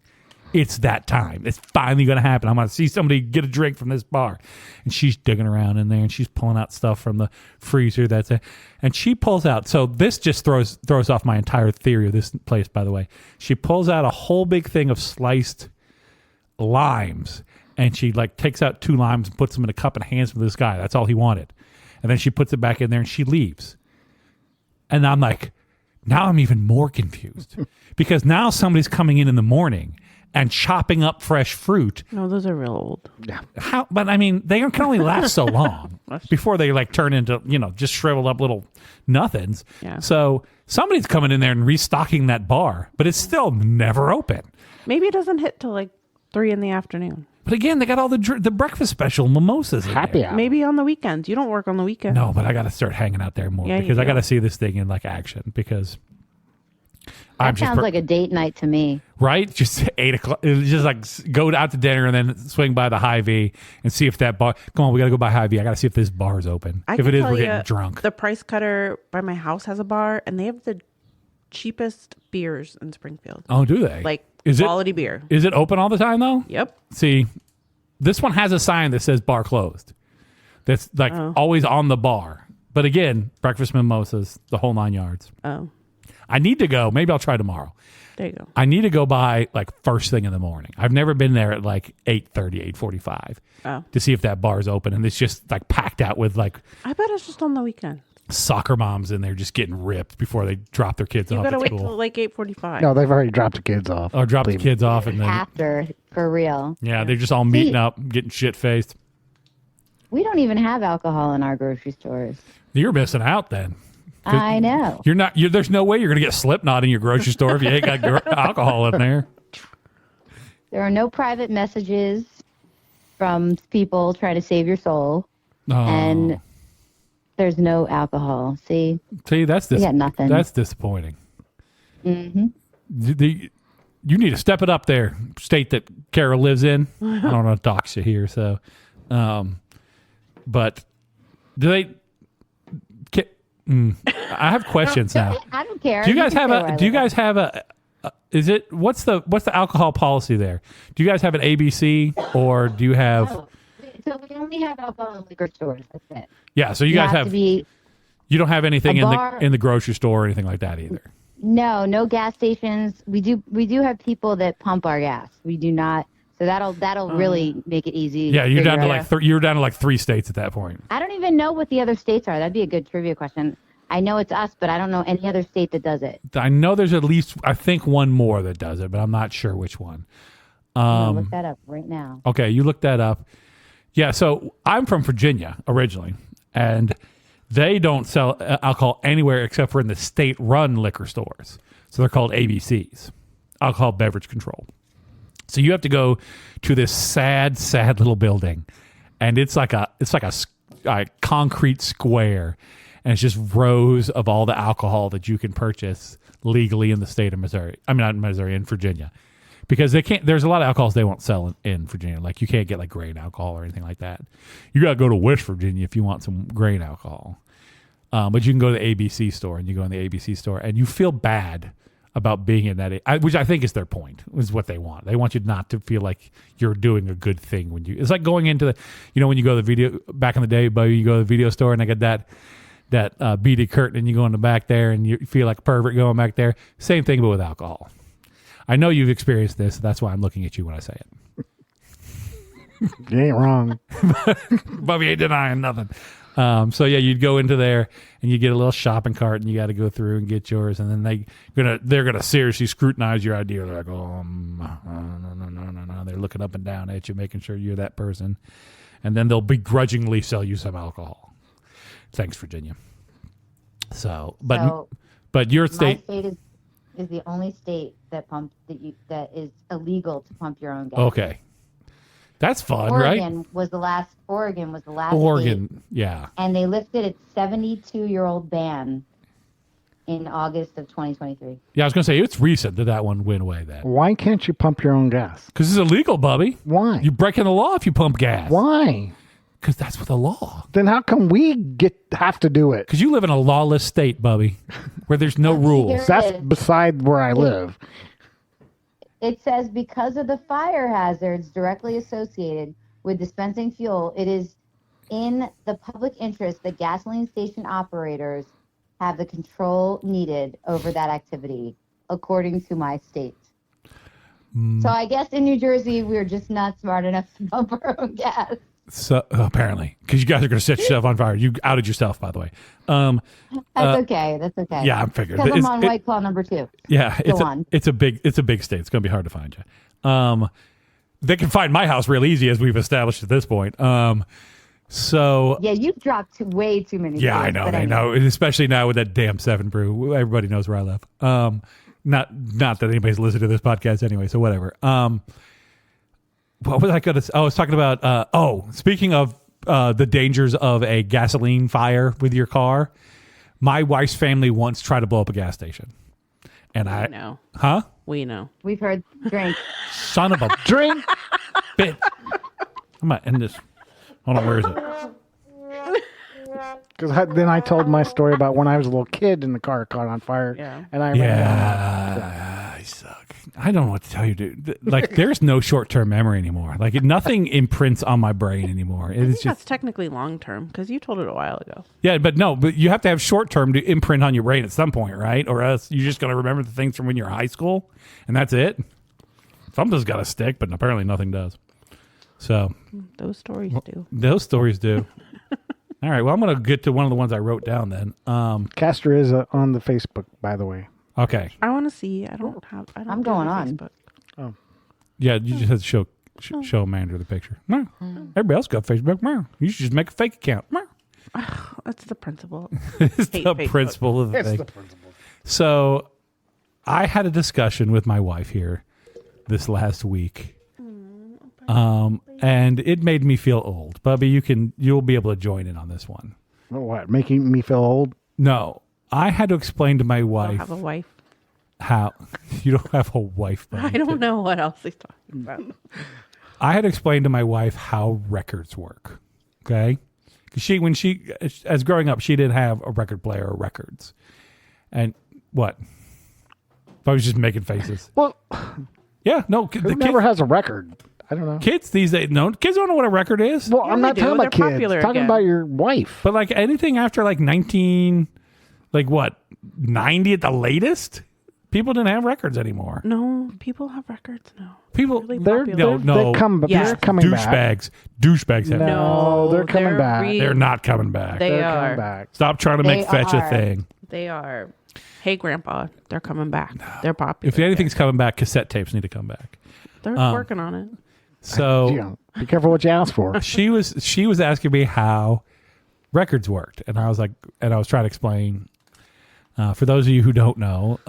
It's that time. It's finally going to happen. I'm going to see somebody get a drink from this bar. And she's digging around in there, and she's pulling out stuff from the freezer. And she pulls out. So this just throws off my entire theory of this place, by the way. She pulls out a whole big thing of sliced limes, and she like takes out 2 limes and puts them in a cup and hands them to this guy. That's all he wanted. And then she puts it back in there, and she leaves. And I'm like, now I'm even more confused because now somebody's coming in the morning and chopping up fresh fruit. No, those are real old. How? But I mean, they can only last so long before they like turn into just shriveled up little nothings. Yeah. So somebody's coming in there and restocking that bar, but it's still never open. Maybe it doesn't hit till like 3 in the afternoon. But again, they got all the breakfast special mimosas. in Happy there. hour. Maybe on the weekends. You don't work on the weekends. No, but I got to start hanging out there more Yeah, you because I do. got to see this thing in like action because That sounds like a date night to me. right. Just 8 o'clock. It's just like go out to dinner and then swing by the Hy-Vee and see if that bar. Come on, we got to go by Hy-Vee. I got to see if this bar is open. I If can it is, tell we're getting you, drunk. The Price Cutter by my house has a bar, and they have the cheapest beers in Springfield. Oh, do they? Like is quality beer. Is it open all the time though? Yep. See, this one has a sign that says bar closed. That's like always on the bar. But again, breakfast mimosas, the whole 9 yards. Oh, I need to go. Maybe I'll try tomorrow. there you go. I need to go by like first thing in the morning. I've never been there at like 8:30, 8:45 Oh, to see if that bar is open, and it's just like packed out with like I bet it's just on the weekends. soccer moms in there just getting ripped before they drop their kids You off gotta at wait till school. like 8:45. No, they've already dropped the kids off. Or drop the Believe me. kids off and then After, for real. yeah, they're just all meeting up, getting shit faced. We don't even have alcohol in our grocery stores. You're missing out then. I know. You're not. There's no way you're gonna get Slipknot in your grocery store if you ain't got alcohol in there. There are no private messages from people trying to save your soul. Oh. And there's no alcohol. See, that's we got nothing. That's disappointing. Mm-hmm. You need to step it up there, state that Kara lives in. I don't know, dox you here, so. But do they? I have questions now. I don't care. Do you guys can have say where I a? Do you live. guys have a? Is it what's the alcohol policy there? Do you guys have an ABC or do you have? Oh, so we only have alcohol in liquor stores. That's it. Yeah, so you guys have have. to be. You don't have anything a bar- in the grocery store or anything like that either. No gas stations. We do have people that pump our gas. We do not. So that'll really make it easy. Yeah, you're down to figure out. you're down to like 3 states at that point. I don't even know what the other states are. That'd be a good trivia question. I know it's us, but I don't know any other state that does it. I know there's at least I think one more that does it, but I'm not sure which one. I'm gonna look that up right now. Okay, you look that up. Yeah, so I'm from Virginia originally, and they don't sell alcohol anywhere except for in the state-run liquor stores. So they're called ABCs, alcohol beverage control. So you have to go to this sad little building, and it's like a concrete square, and it's just rows of all the alcohol that you can purchase legally in the state of Missouri. I mean, not in Missouri, in Virginia, because they can't. There's a lot of alcohols they won't sell in Virginia. Like you can't get like grain alcohol or anything like that. You got to go to West Virginia if you want some grain alcohol. But you can go to the ABC store, and you go in the ABC store, and you feel bad about being in that, which I think is their point, is what they want. They want you not to feel like you're doing a good thing when you. It's like going into the, when you go to the video back in the day, but you go to the video store and I got that beaded curtain, and you go in the back there and you feel like a pervert going back there. Same thing, but with alcohol. I know you've experienced this. That's why I'm looking at you when I say it. You ain't wrong. Bubby ain't denying nothing. So yeah, you'd go into there and you get a little shopping cart, and you got to go through and get yours, and then they're gonna seriously scrutinize your ID. They're like, no. They're looking up and down at you, making sure you're that person, and then they'll begrudgingly sell you some alcohol. Thanks, Virginia. So your My state. state is the only state that is illegal to pump your own gas. Okay, that's fun, right? Oregon was the last Oregon, state, yeah. and they lifted its 72-year-old ban in August of 2023. Yeah, I was gonna say it's recent that one went away. Then Why can't you pump your own gas? because it's illegal, Bubby. Why? You're breaking the law if you pump gas. Why? Because that's what the law. Then how come we have to do it? Because you live in a lawless state, Bubby, where there's no rules. That's beside where I live. It says because of the fire hazards directly associated with dispensing fuel, it is in the public interest that gasoline station operators have the control needed over that activity, according to my state. So I guess in New Jersey, we're just not smart enough to pump our own gas. So apparently, because you guys are going to set yourself on fire. You outed yourself, by the way. That's okay. That's okay. Yeah, I'm figuring. Because I'm on White Claw number 2. Yeah, on. it's a big state. It's going to be hard to find you. They can find my house real easy, as we've established at this point. So Yeah, you've dropped way too many. yeah, I things, know, but I know, and especially now with that damn 7 brew. Everybody knows where I live. Not that anybody's listening to this podcast anyway. So whatever. What was I going to say? I was talking about, speaking of the dangers of a gasoline fire with your car, my wife's family once tried to blow up a gas station. And We know. Huh? We know. We've heard drink. Son of a Drink. bitch. I'm going to end this. Hold on, where is it? Because then I told my story about when I was a little kid and the car caught on fire. Yeah. And I Yeah, I suck. I don't know what to tell you, dude. Like, there's no short-term memory anymore. Like, nothing imprints on my brain anymore. I think It's that's just, technically long term because you told it a while ago. yeah, but you have to have short-term to imprint on your brain at some point, right? Or else you're just going to remember the things from when you're in high school, and that's it. Something's got to stick, but apparently nothing does. So Those stories do. those stories do. All right. Well, I'm going to get to one of the ones I wrote down then. Castor is on the Facebook, by the way. Okay. I want to see. I don't. I'm do going the on. Facebook. Yeah, you just have to show Amanda the picture. No. Everybody else got Facebook. No. You should just make a fake account. No. That's the principle. It's Hate the Facebook. principle of the It's thing. the principle. So I had a discussion with my wife here this last week. And it made me feel old. Bubby, you'll be able to join in on this one. What, making me feel old? No. I had to explain to my I don't wife have a wife. how you don't have a wife, I Bubby. don't know what else he's talking about. I had to explain to my wife how records work. Okay? 'Cause as growing up, she didn't have a record player or records. And what? I was just making faces. Well, Yeah, no, who never has a record? I don't know. kids these days, no, kids don't know what a record is. Well, Yeah, I'm they not do. talking about They're kids. popular I'm talking again. about your wife. But like anything after like 90 at the latest, people didn't have records anymore. No, people have records now. People, Really They're popular. no. Yes. they're coming back. douchebags have No, they're coming back. They're not coming back. They They're are. coming back. Stop trying to make They fetch a are. thing. They are. Hey, Grandpa, they're coming back. They're popular. If anything's coming back, cassette tapes need to come back. They're working on it. So You know, be careful what you ask for. she was asking me how records worked, and I was trying to explain. For those of you who don't know,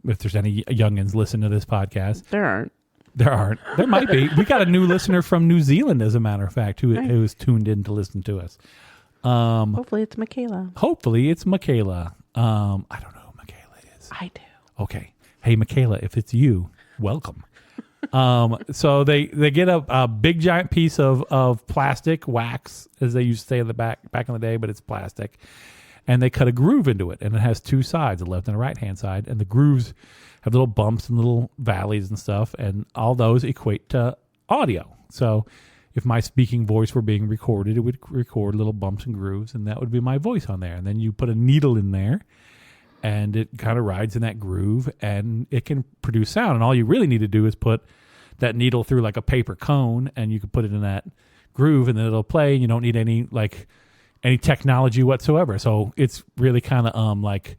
if there's any youngins listening to this podcast, There aren't. there aren't. There might be. We got a new listener from New Zealand, as a matter of fact, who is tuned in to listen to us. Hopefully, it's Michaela. Hopefully, it's Michaela. I don't know who Michaela is. I do. Okay. Hey, Michaela, if it's you, welcome. So they get a big giant piece of plastic wax, as they used to say in the back in the day, but it's plastic. And they cut a groove into it, and it has two sides, a left and a right hand side. And the grooves have little bumps and little valleys and stuff, and all those equate to audio. So if my speaking voice were being recorded, it would record little bumps and grooves, and that would be my voice on there. And then you put a needle in there, and it kind of rides in that groove, and it can produce sound. And all you really need to do is put that needle through like a paper cone, and you can put it in that groove, and then it'll play. And you don't need any technology whatsoever. So it's really kind of like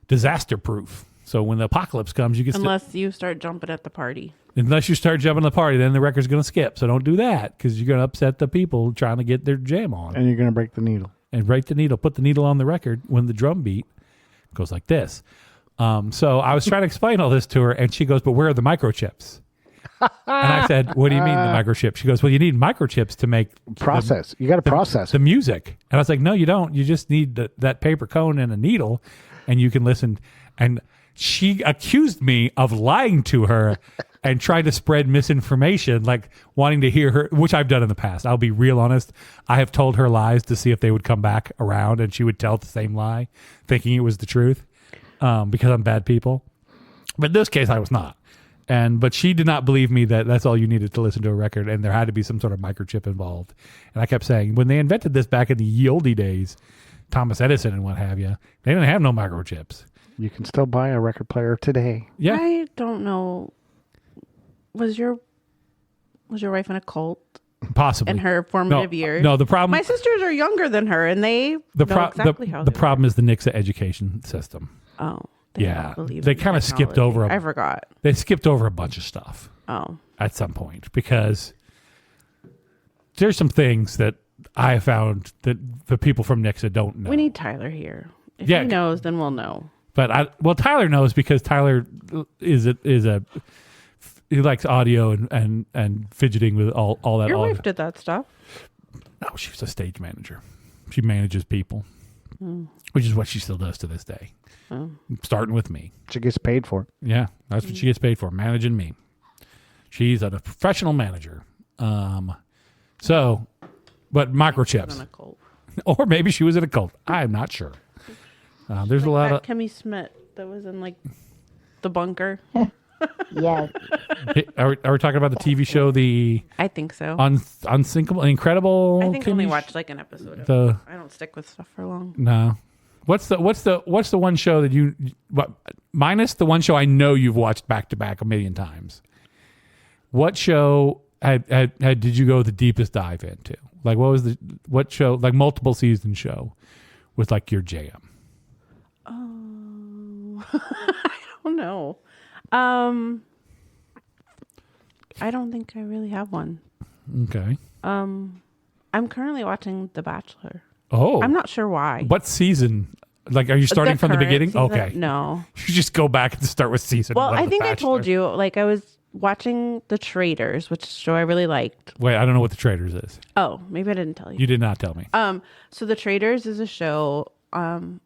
disaster proof. So when the apocalypse comes, you can Unless you start jumping at the party. unless you start jumping the party, then the record's going to skip. So don't do that, because you're going to upset the people trying to get their jam on. And you're going to break the needle. And write the needle, put the needle on the record when the drum beat goes like this. So I was trying to explain all this to her, and she goes, "But where are the microchips?" And I said, "What do you mean the microchips?" She goes, "Well, you need microchips to make Process. You got to process the it. music." And I was like, "No, you don't. You just need that paper cone and a needle, and you can listen." And she accused me of lying to her and tried to spread misinformation, like wanting to hear her, which I've done in the past. I'll be real honest. I have told her lies to see if they would come back around, and she would tell the same lie, thinking it was the truth, because I'm bad people. But in this case, I was not. But she did not believe me that that's all you needed to listen to a record, and there had to be some sort of microchip involved. And I kept saying, when they invented this back in the ye olde days, Thomas Edison and what have you, they didn't have no microchips. You can still buy a record player today. Yeah. I don't know. Was your wife in a cult Possibly. in her formative years? No, the problem. My sisters are younger than her, and they the know pro- exactly how the they problem is the Nixa education system. work. Oh, they Yeah. don't believe They in kinda skipped technology. over I forgot. They skipped over a bunch of stuff Oh, at some point, because there's some things that I have found that the people from Nixa don't know. we need Tyler here. If Yeah. he knows, then we'll know. But Tyler knows, because Tyler is he likes audio and fidgeting with all that. Your audio. wife did that stuff. No, she's a stage manager. She manages people, which is what she still does to this day. Starting with me. She gets paid for it. Yeah, that's what she gets paid for, managing me. She's a professional manager. But In microchips, a cult. or maybe she was in a cult. I'm not sure. There's a lot That of. Kimmy Schmidt that was in like the bunker. Yes. Are we talking about the TV show, the I think so. Unsinkable, Incredible? I think I only Kimmy? watched like an episode of the it. I don't stick with stuff for long. no. What's the one show that you minus the one show I know you've watched back to back a million times? What show did you go the deepest dive into? Like what show, like multiple season show was like your jam? Oh, I don't know. I don't think I really have one. Okay. I'm currently watching The Bachelor. Oh. I'm not sure why. What season? Like, are you starting from the current beginning? season? Okay. No. You just go back and start with season Well, one of I The think I Bachelor. told you, like, I was watching The Traitors, which is a show I really liked. Wait, I don't know what The Traitors is. Oh, maybe I didn't tell you. You did not tell me. So The Traitors is a show on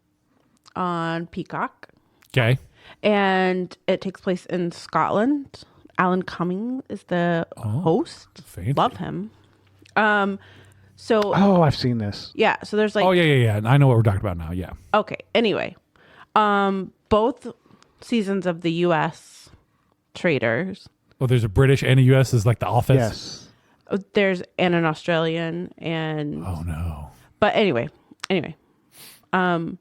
Peacock, Okay. and it takes place in Scotland. Alan Cumming is the host. Fancy. Love him. So Oh, I've seen this. yeah, so there's like Oh, yeah. I know what we're talking about now. Yeah. okay. Anyway, both seasons of the U.S. Traitors. Oh, there's a British and a U.S. is like The Office. Yes. There's an Australian and Oh, no. but anyway, in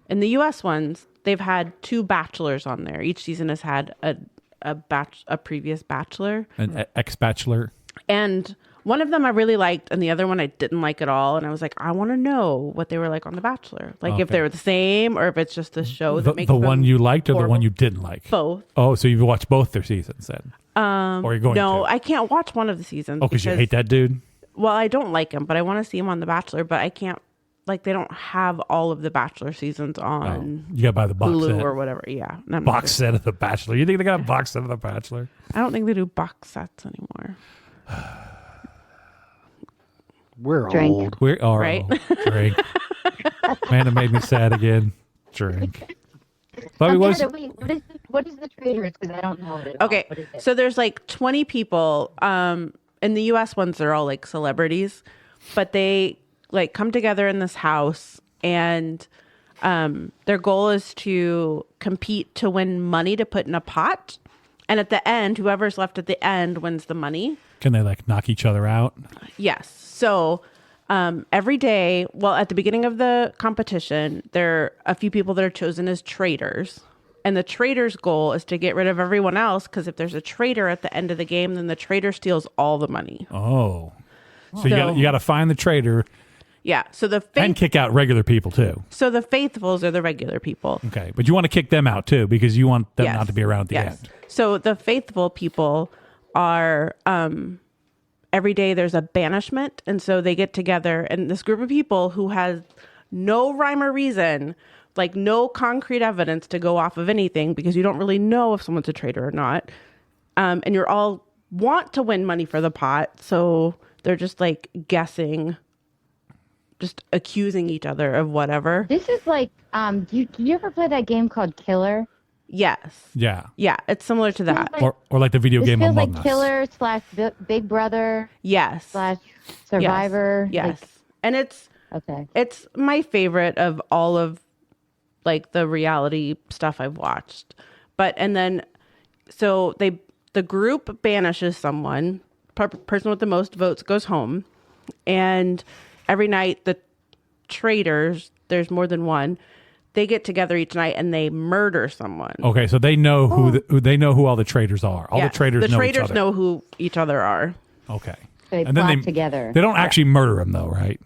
the U.S. ones, they've had 2 bachelors on there. Each season has had a previous bachelor, An ex-bachelor. and one of them I really liked, and the other one I didn't like at all. And I was like, I want to know what they were like on The Bachelor, like if Okay. they were the same or if it's just a show that The makes them one you liked or the one horrible. you didn't like? Both. Oh, so you've watched both their seasons then? Or you're going No, to? I can't watch one of the seasons. Oh, because you hate that dude? Well, I don't like him, but I want to see him on The Bachelor. But I can't. Like, they don't have all of the Bachelor seasons on You got to buy the box Hulu set. or whatever. Yeah, and I'm not Box set of The Bachelor. You think they got a box set of The Bachelor? I don't think they do box sets anymore. We're Drink. old. We are. Right? Drink. Man, it made me sad again. Drink. Bobby, Amanda, wait, what is the Traitors? Because I don't know it at all. Okay, What is it? so there's like 20 people. In the U.S. ones, they're all like celebrities, but they like come together in this house, and their goal is to compete to win money to put in a pot. And at the end, whoever's left at the end wins the money. can they like knock each other out? Yes. So every day, well, at the beginning of the competition, there are a few people that are chosen as traitors. And the traitor's goal is to get rid of everyone else, because if there's a traitor at the end of the game, then the traitor steals all the money. Oh. So you got to find the traitor Yeah. So the and kick out regular people too. so the faithfuls are the regular people. Okay. But you want to kick them out too because you want them Yes. not to be around at the Yes. end. So the faithful people are every day there's a banishment, and so they get together, and this group of people who has no rhyme or reason, like no concrete evidence to go off of anything, because you don't really know if someone's a traitor or not, and you're all want to win money for the pot, so they're just like guessing, just accusing each other of whatever. This is like, did you ever play that game called Killer? Yes. Yeah. Yeah, it's similar to that. Like, Or like the video this game feels Among like Us. Killer / Big Brother Yes. / Survivor. Yes. And it's Okay. it's my favorite of all of like the reality stuff I've watched. But and then so the group banishes someone, person with the most votes goes home, and every night the traitors, there's more than one, they get together each night and they murder someone. Okay, so they know who they know who all the traitors are. All Yes, the traitors know each other. know who each other are. Okay. So they And then plot together. They don't actually murder him though, right?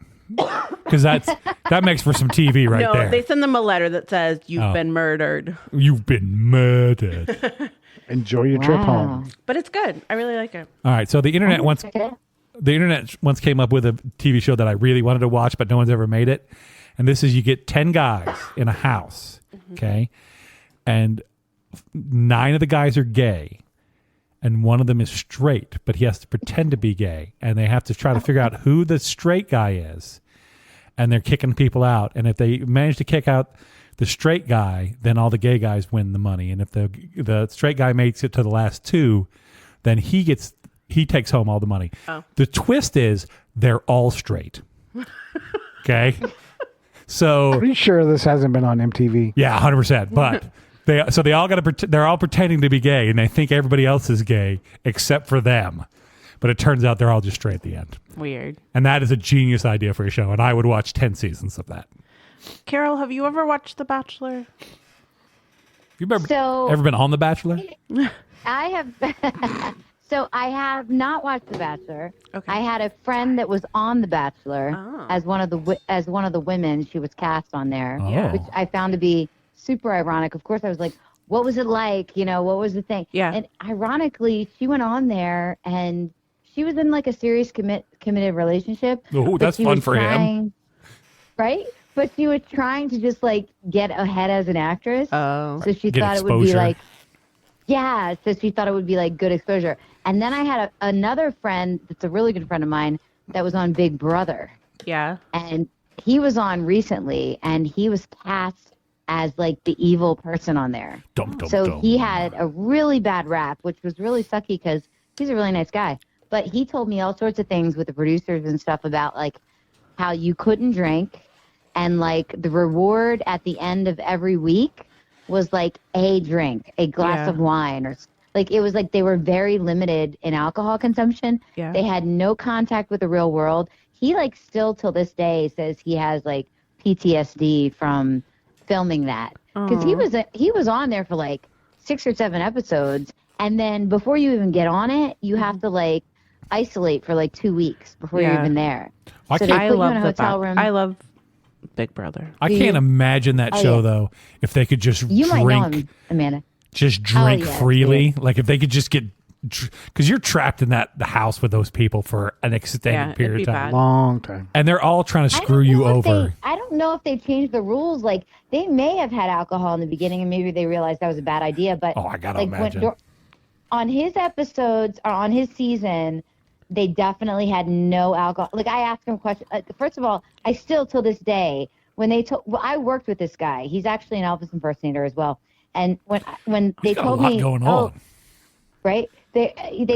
Because that makes for some TV right No, there. they send them a letter that says you've been murdered. You've been murdered. Enjoy your trip home. But it's good. I really like it. All right. So the internet once Check it out. came up with a TV show that I really wanted to watch, but no one's ever made it. And this is you get 10 guys in a house, okay? And 9 of the guys are gay, and one of them is straight, but he has to pretend to be gay. And they have to try to figure out who the straight guy is. And they're kicking people out. And if they manage to kick out the straight guy, then all the gay guys win the money. And if the straight guy makes it to the last 2, then he takes home all the money. Oh. The twist is they're all straight. Okay? So Pretty sure this hasn't been on MTV. yeah, 100%. But they all got to they're all pretending to be gay, and they think everybody else is gay except for them. But it turns out they're all just straight at the end. Weird. And that is a genius idea for a show, and I would watch 10 seasons of that. Carol, have you ever watched The Bachelor? You ever So- been on The Bachelor? I have. So I have not watched The Bachelor. Okay. I had a friend that was on The Bachelor Oh. as one of the women. She was cast on there, Oh. which I found to be super ironic. Of course, I was like, "What was it like? You know, what was the thing?" Yeah. And ironically, she went on there and she was in like a serious committed relationship. Oh, but that's she fun was for him. trying- right? But she was trying to just like get ahead as an actress. Oh. So she Get thought it would be exposure. like, yeah. So she thought it would be like good exposure. And then I had another friend that's a really good friend of mine that was on Big Brother. Yeah. And he was on recently and he was cast as like the evil person on there. Dum, dum, So dum. he had a really bad rap, which was really sucky because he's a really nice guy. But he told me all sorts of things with the producers and stuff about like how you couldn't drink and like the reward at the end of every week was like a drink, a glass Yeah. of wine or like it was like they were very limited in alcohol consumption. Yeah. They had no contact with the real world. He like still till this day says he has like PTSD from filming that because he was on there for like 6 or 7 episodes, and then before you even get on it, you have to like isolate for like 2 weeks before you're Yeah. even there. I So can't- they I put you love in a the hotel room. I love Big Brother. I can't imagine that Oh, show yeah. though. If they could just You might know drink, him, Amanda. just drink yeah, freely. Like if they could just get, because you're trapped in the house with those people for an extended Yeah, it'd period be of time, bad. Long time. and they're all trying to I screw don't you know if over. I don't know if they changed the rules. Like they may have had alcohol in the beginning, and maybe they realized that was a bad idea. But Oh, I gotta like imagine. on his episodes or on his season, they definitely had no alcohol. Like I asked him questions. First of all, I still till this day when they told. Well, I worked with this guy. He's actually an Elvis impersonator as well. And when they He's got told a lot me, going oh, on. right? They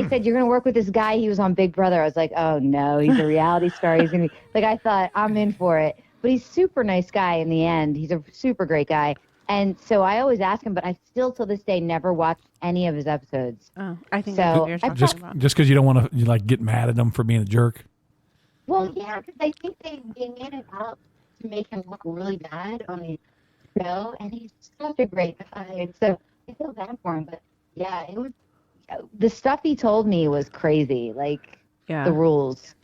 said you're going to work with this guy. He was on Big Brother. I was like, oh no, he's a reality star. He's going to be like, I thought I'm in for it. But he's super nice guy in the end. He's a super great guy. And so I always ask him, but I still till this day never watched any of his episodes. Oh, I think So, I know what you're I talking Just about. because you don't want to like get mad at them for being a jerk. Well, yeah, because I think they made it out to make him look really bad on the show, and he's such a great guy. And so I feel bad for him. But yeah, it was the stuff he told me was crazy. Like Yeah. the rules.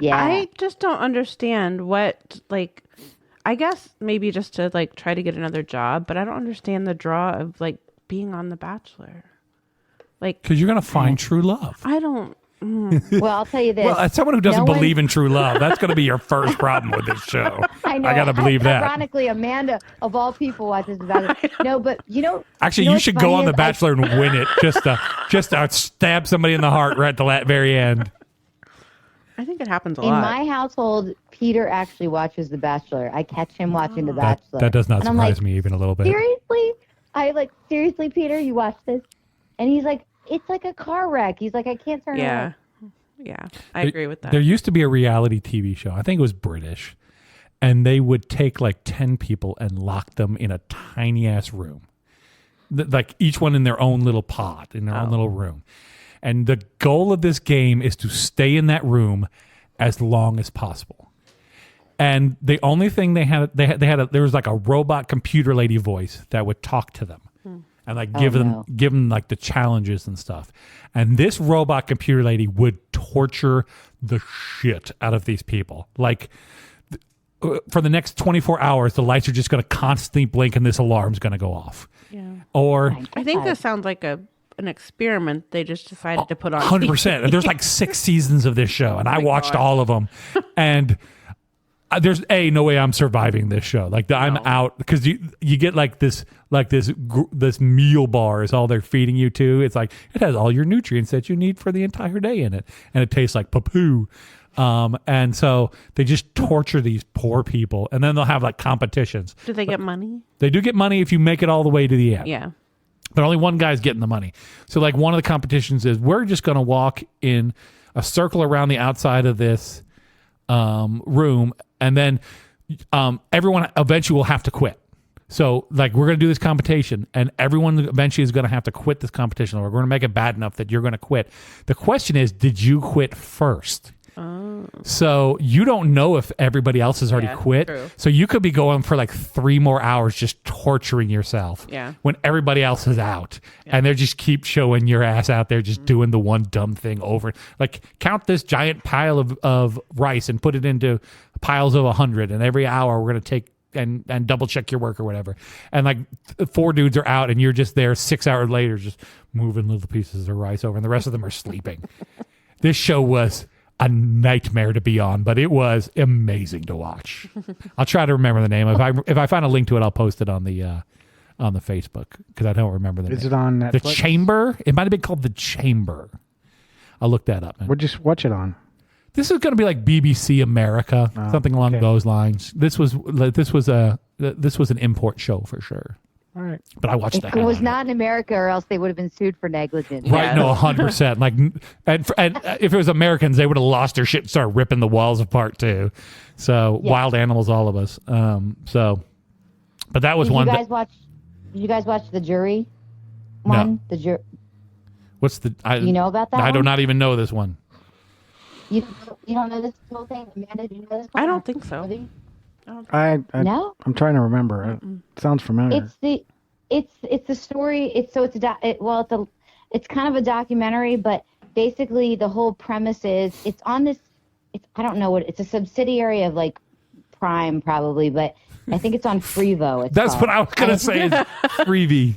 Yeah. I just don't understand what, like, I guess maybe just to like try to get another job, but I don't understand the draw of like being on The Bachelor. Like, Because you're gonna find true love. I don't. Well, I'll tell you this. Well, as someone who doesn't No one- believe in true love, that's gonna be your first problem with this show. I know. gotta believe that. Ironically, Amanda, of all people, watches The Bachelor. No, but you know. Actually, know you what's should funny go on is The Bachelor and win it just to stab somebody in the heart right at the very end. I think it happens a In lot. my household, Peter actually watches The Bachelor. I catch him watching The That, Bachelor. that does not And I'm surprise like, me even a little bit. Seriously? Seriously, Peter, you watch this? And he's like, it's like a car wreck. He's like, I can't turn yeah. away. Yeah. I agree with that. There used to be a reality TV show. I think it was British. And they would take like 10 people and lock them in a tiny ass room. Like each one in their own little pod, in their own little room. And the goal of this game is to stay in that room as long as possible. And the only thing there was like a robot computer lady voice that would talk to them and like give them like the challenges and stuff. And this robot computer lady would torture the shit out of these people. Like for the next 24 hours, the lights are just going to constantly blink and this alarm's going to go off. yeah. Or I think this sounds like an experiment they just decided to put on. 100%. And there's like 6 seasons of this show, and I watched all of them. And there's no way I'm surviving this show. Like I'm out because you get like this meal bar is all they're feeding you to. It's like it has all your nutrients that you need for the entire day in it, and it tastes like poo. And so they just torture these poor people, and then they'll have like competitions. Do they get money? They do get money if you make it all the way to the end. Yeah. But only one guy's getting the money. So like one of the competitions is we're just going to walk in a circle around the outside of this room, and then everyone eventually will have to quit. So like we're going to do this competition, and everyone eventually is going to have to quit this competition. We're going to make it bad enough that you're going to quit. The question is, did you quit first? So you don't know if everybody else has already Yeah, quit. true. So you could be going for like 3 more hours just torturing yourself Yeah. when everybody else is out. And they just keep showing your ass out there just doing the one dumb thing over. Like count this giant pile of rice and put it into piles of 100. And every hour we're going to take and double check your work or whatever. And like 4 dudes are out and you're just there 6 hours later just moving little pieces of rice over and the rest of them are sleeping. This show was a nightmare to be on, but it was amazing to watch. I'll try to remember the name. If I find a link to it, I'll post it on the Facebook because I don't remember the name. Is it on Netflix? The Chamber? It might have been called The Chamber. I'll look that up. We'll just watch it on. This is going to be like BBC America, something along those lines. This was an import show for sure. All right. But I watched It that. was not in America, or else they would have been sued for negligence. Right, Yeah. no, 100%. Like, and if it was Americans, they would have lost their shit and started ripping the walls apart too. So Yeah. wild animals, all of us. But that was Did one. you guys watch? Did you guys watch the jury one? The jury. What's the? You know about that I do one? not even know this one. You don't know this whole thing, Amanda? Do you know this one? I don't think so. Movie? No. I'm trying to remember. It sounds familiar. It's the story. It's kind of a documentary, but basically the whole premise is it's on this. I don't know what it's a subsidiary of like Prime probably, but I think it's on Freevo. That's what I was gonna say. Is Freebie.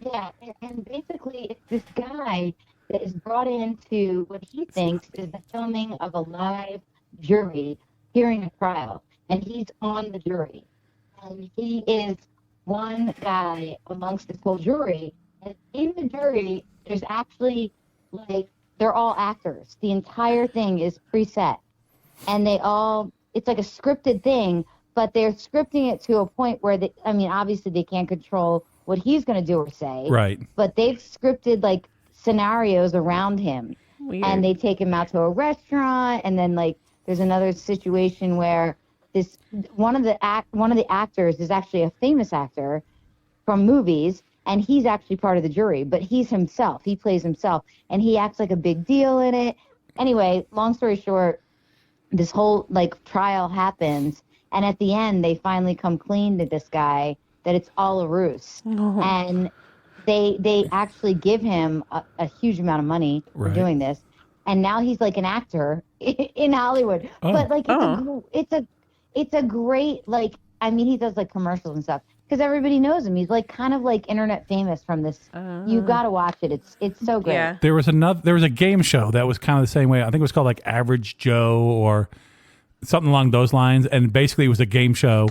Yeah, and basically it's this guy that is brought into what he thinks is the filming of a live jury hearing a trial, and he's on the jury, and he is one guy amongst this whole jury, and in the jury there's actually like they're all actors. The entire thing is preset, and it's like a scripted thing, but they're scripting it to a point where obviously they can't control what he's going to do or say, Right. but they've scripted like scenarios around him. Weird. And they take him out to a restaurant, and then like there's another situation where one of the actors is actually a famous actor from movies, and he's actually part of the jury, but he plays himself, and he acts like a big deal in it. Anyway, long story short, this whole like trial happens, and at the end they finally come clean to this guy that it's all a ruse. And they actually give him a huge amount of money for Right. doing this, and now he's like an actor in Hollywood. Oh. But like it's a great, like, he does like commercials and stuff because everybody knows him. He's like kind of like internet famous from this. You got to watch it. It's so great. Yeah. There was a game show that was kind of the same way. I think it was called like Average Joe or something along those lines. And basically it was a game show,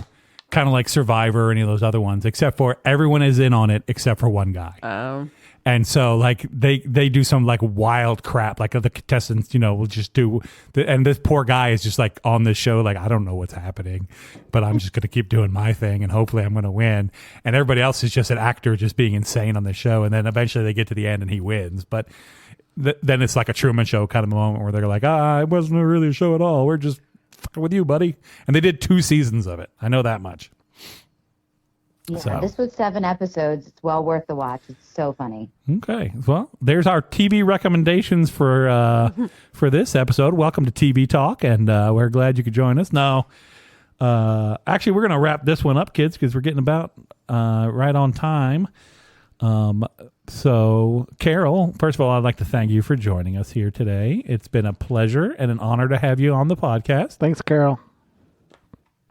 kind of like Survivor or any of those other ones, except for everyone is in on it except for one guy. Oh. And so like they do some like wild crap, like the contestants, will just do and this poor guy is just like on this show, like, I don't know what's happening, but I'm just going to keep doing my thing and hopefully I'm going to win. And everybody else is just an actor just being insane on the show. And then eventually they get to the end and he wins. But then it's like a Truman Show kind of moment where they're like, it wasn't really a show at all. We're just fucking with you, buddy. And they did 2 seasons of it. I know that much. Yeah, So. this was 7 episodes. It's well worth the watch. It's so funny. Okay. Well, there's our TV recommendations for this episode. Welcome to TV Talk, and we're glad you could join us. Now, actually, we're going to wrap this one up, kids, because we're getting about right on time. So, Carol, first of all, I'd like to thank you for joining us here today. It's been a pleasure and an honor to have you on the podcast. Thanks, Carol.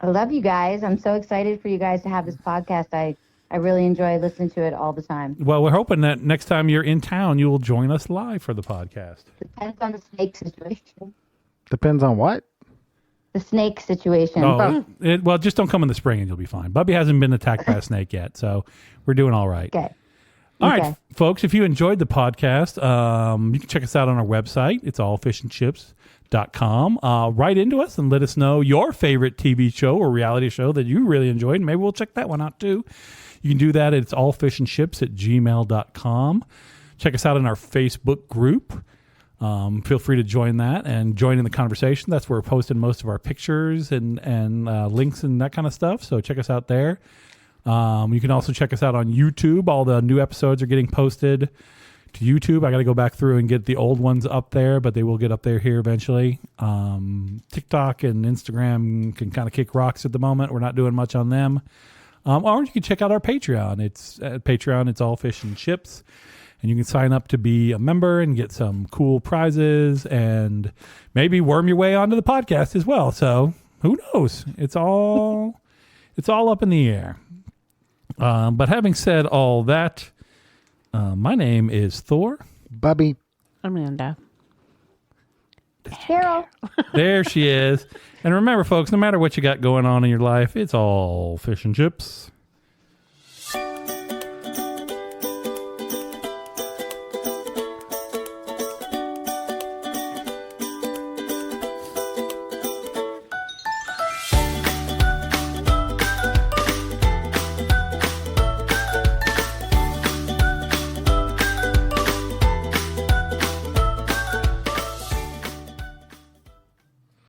I love you guys. I'm so excited for you guys to have this podcast. I really enjoy listening to it all the time. Well, we're hoping that next time you're in town, you will join us live for the podcast. Depends on the snake situation. Depends on what? The snake situation. Well, just don't come in the spring and you'll be fine. Bubby hasn't been attacked by a snake yet, so we're doing all right. Okay. All right, Okay. folks, if you enjoyed the podcast, you can check us out on our website. It's allfishandchips.com. Write into us and let us know your favorite TV show or reality show that you really enjoyed. Maybe we'll check that one out too. You can do that. It's allfishandchips@gmail.com. Check us out in our Facebook group. Feel free to join that and join in the conversation. That's where we're posting most of our pictures and links and that kind of stuff. So check us out there. You can also check us out on YouTube. All the new episodes are getting posted to YouTube. I got to go back through and get the old ones up there, but they will get up there here eventually. TikTok and Instagram can kind of kick rocks at the moment. We're not doing much on them. Or you can check out our Patreon. It's at Patreon. It's all fish and chips. And you can sign up to be a member and get some cool prizes and maybe worm your way onto the podcast as well. So who knows? It's all up in the air. But having said all that, my name is Thor. Bubby. Amanda. Carol. There she is. And remember, folks, no matter what you got going on in your life, it's all fish and chips.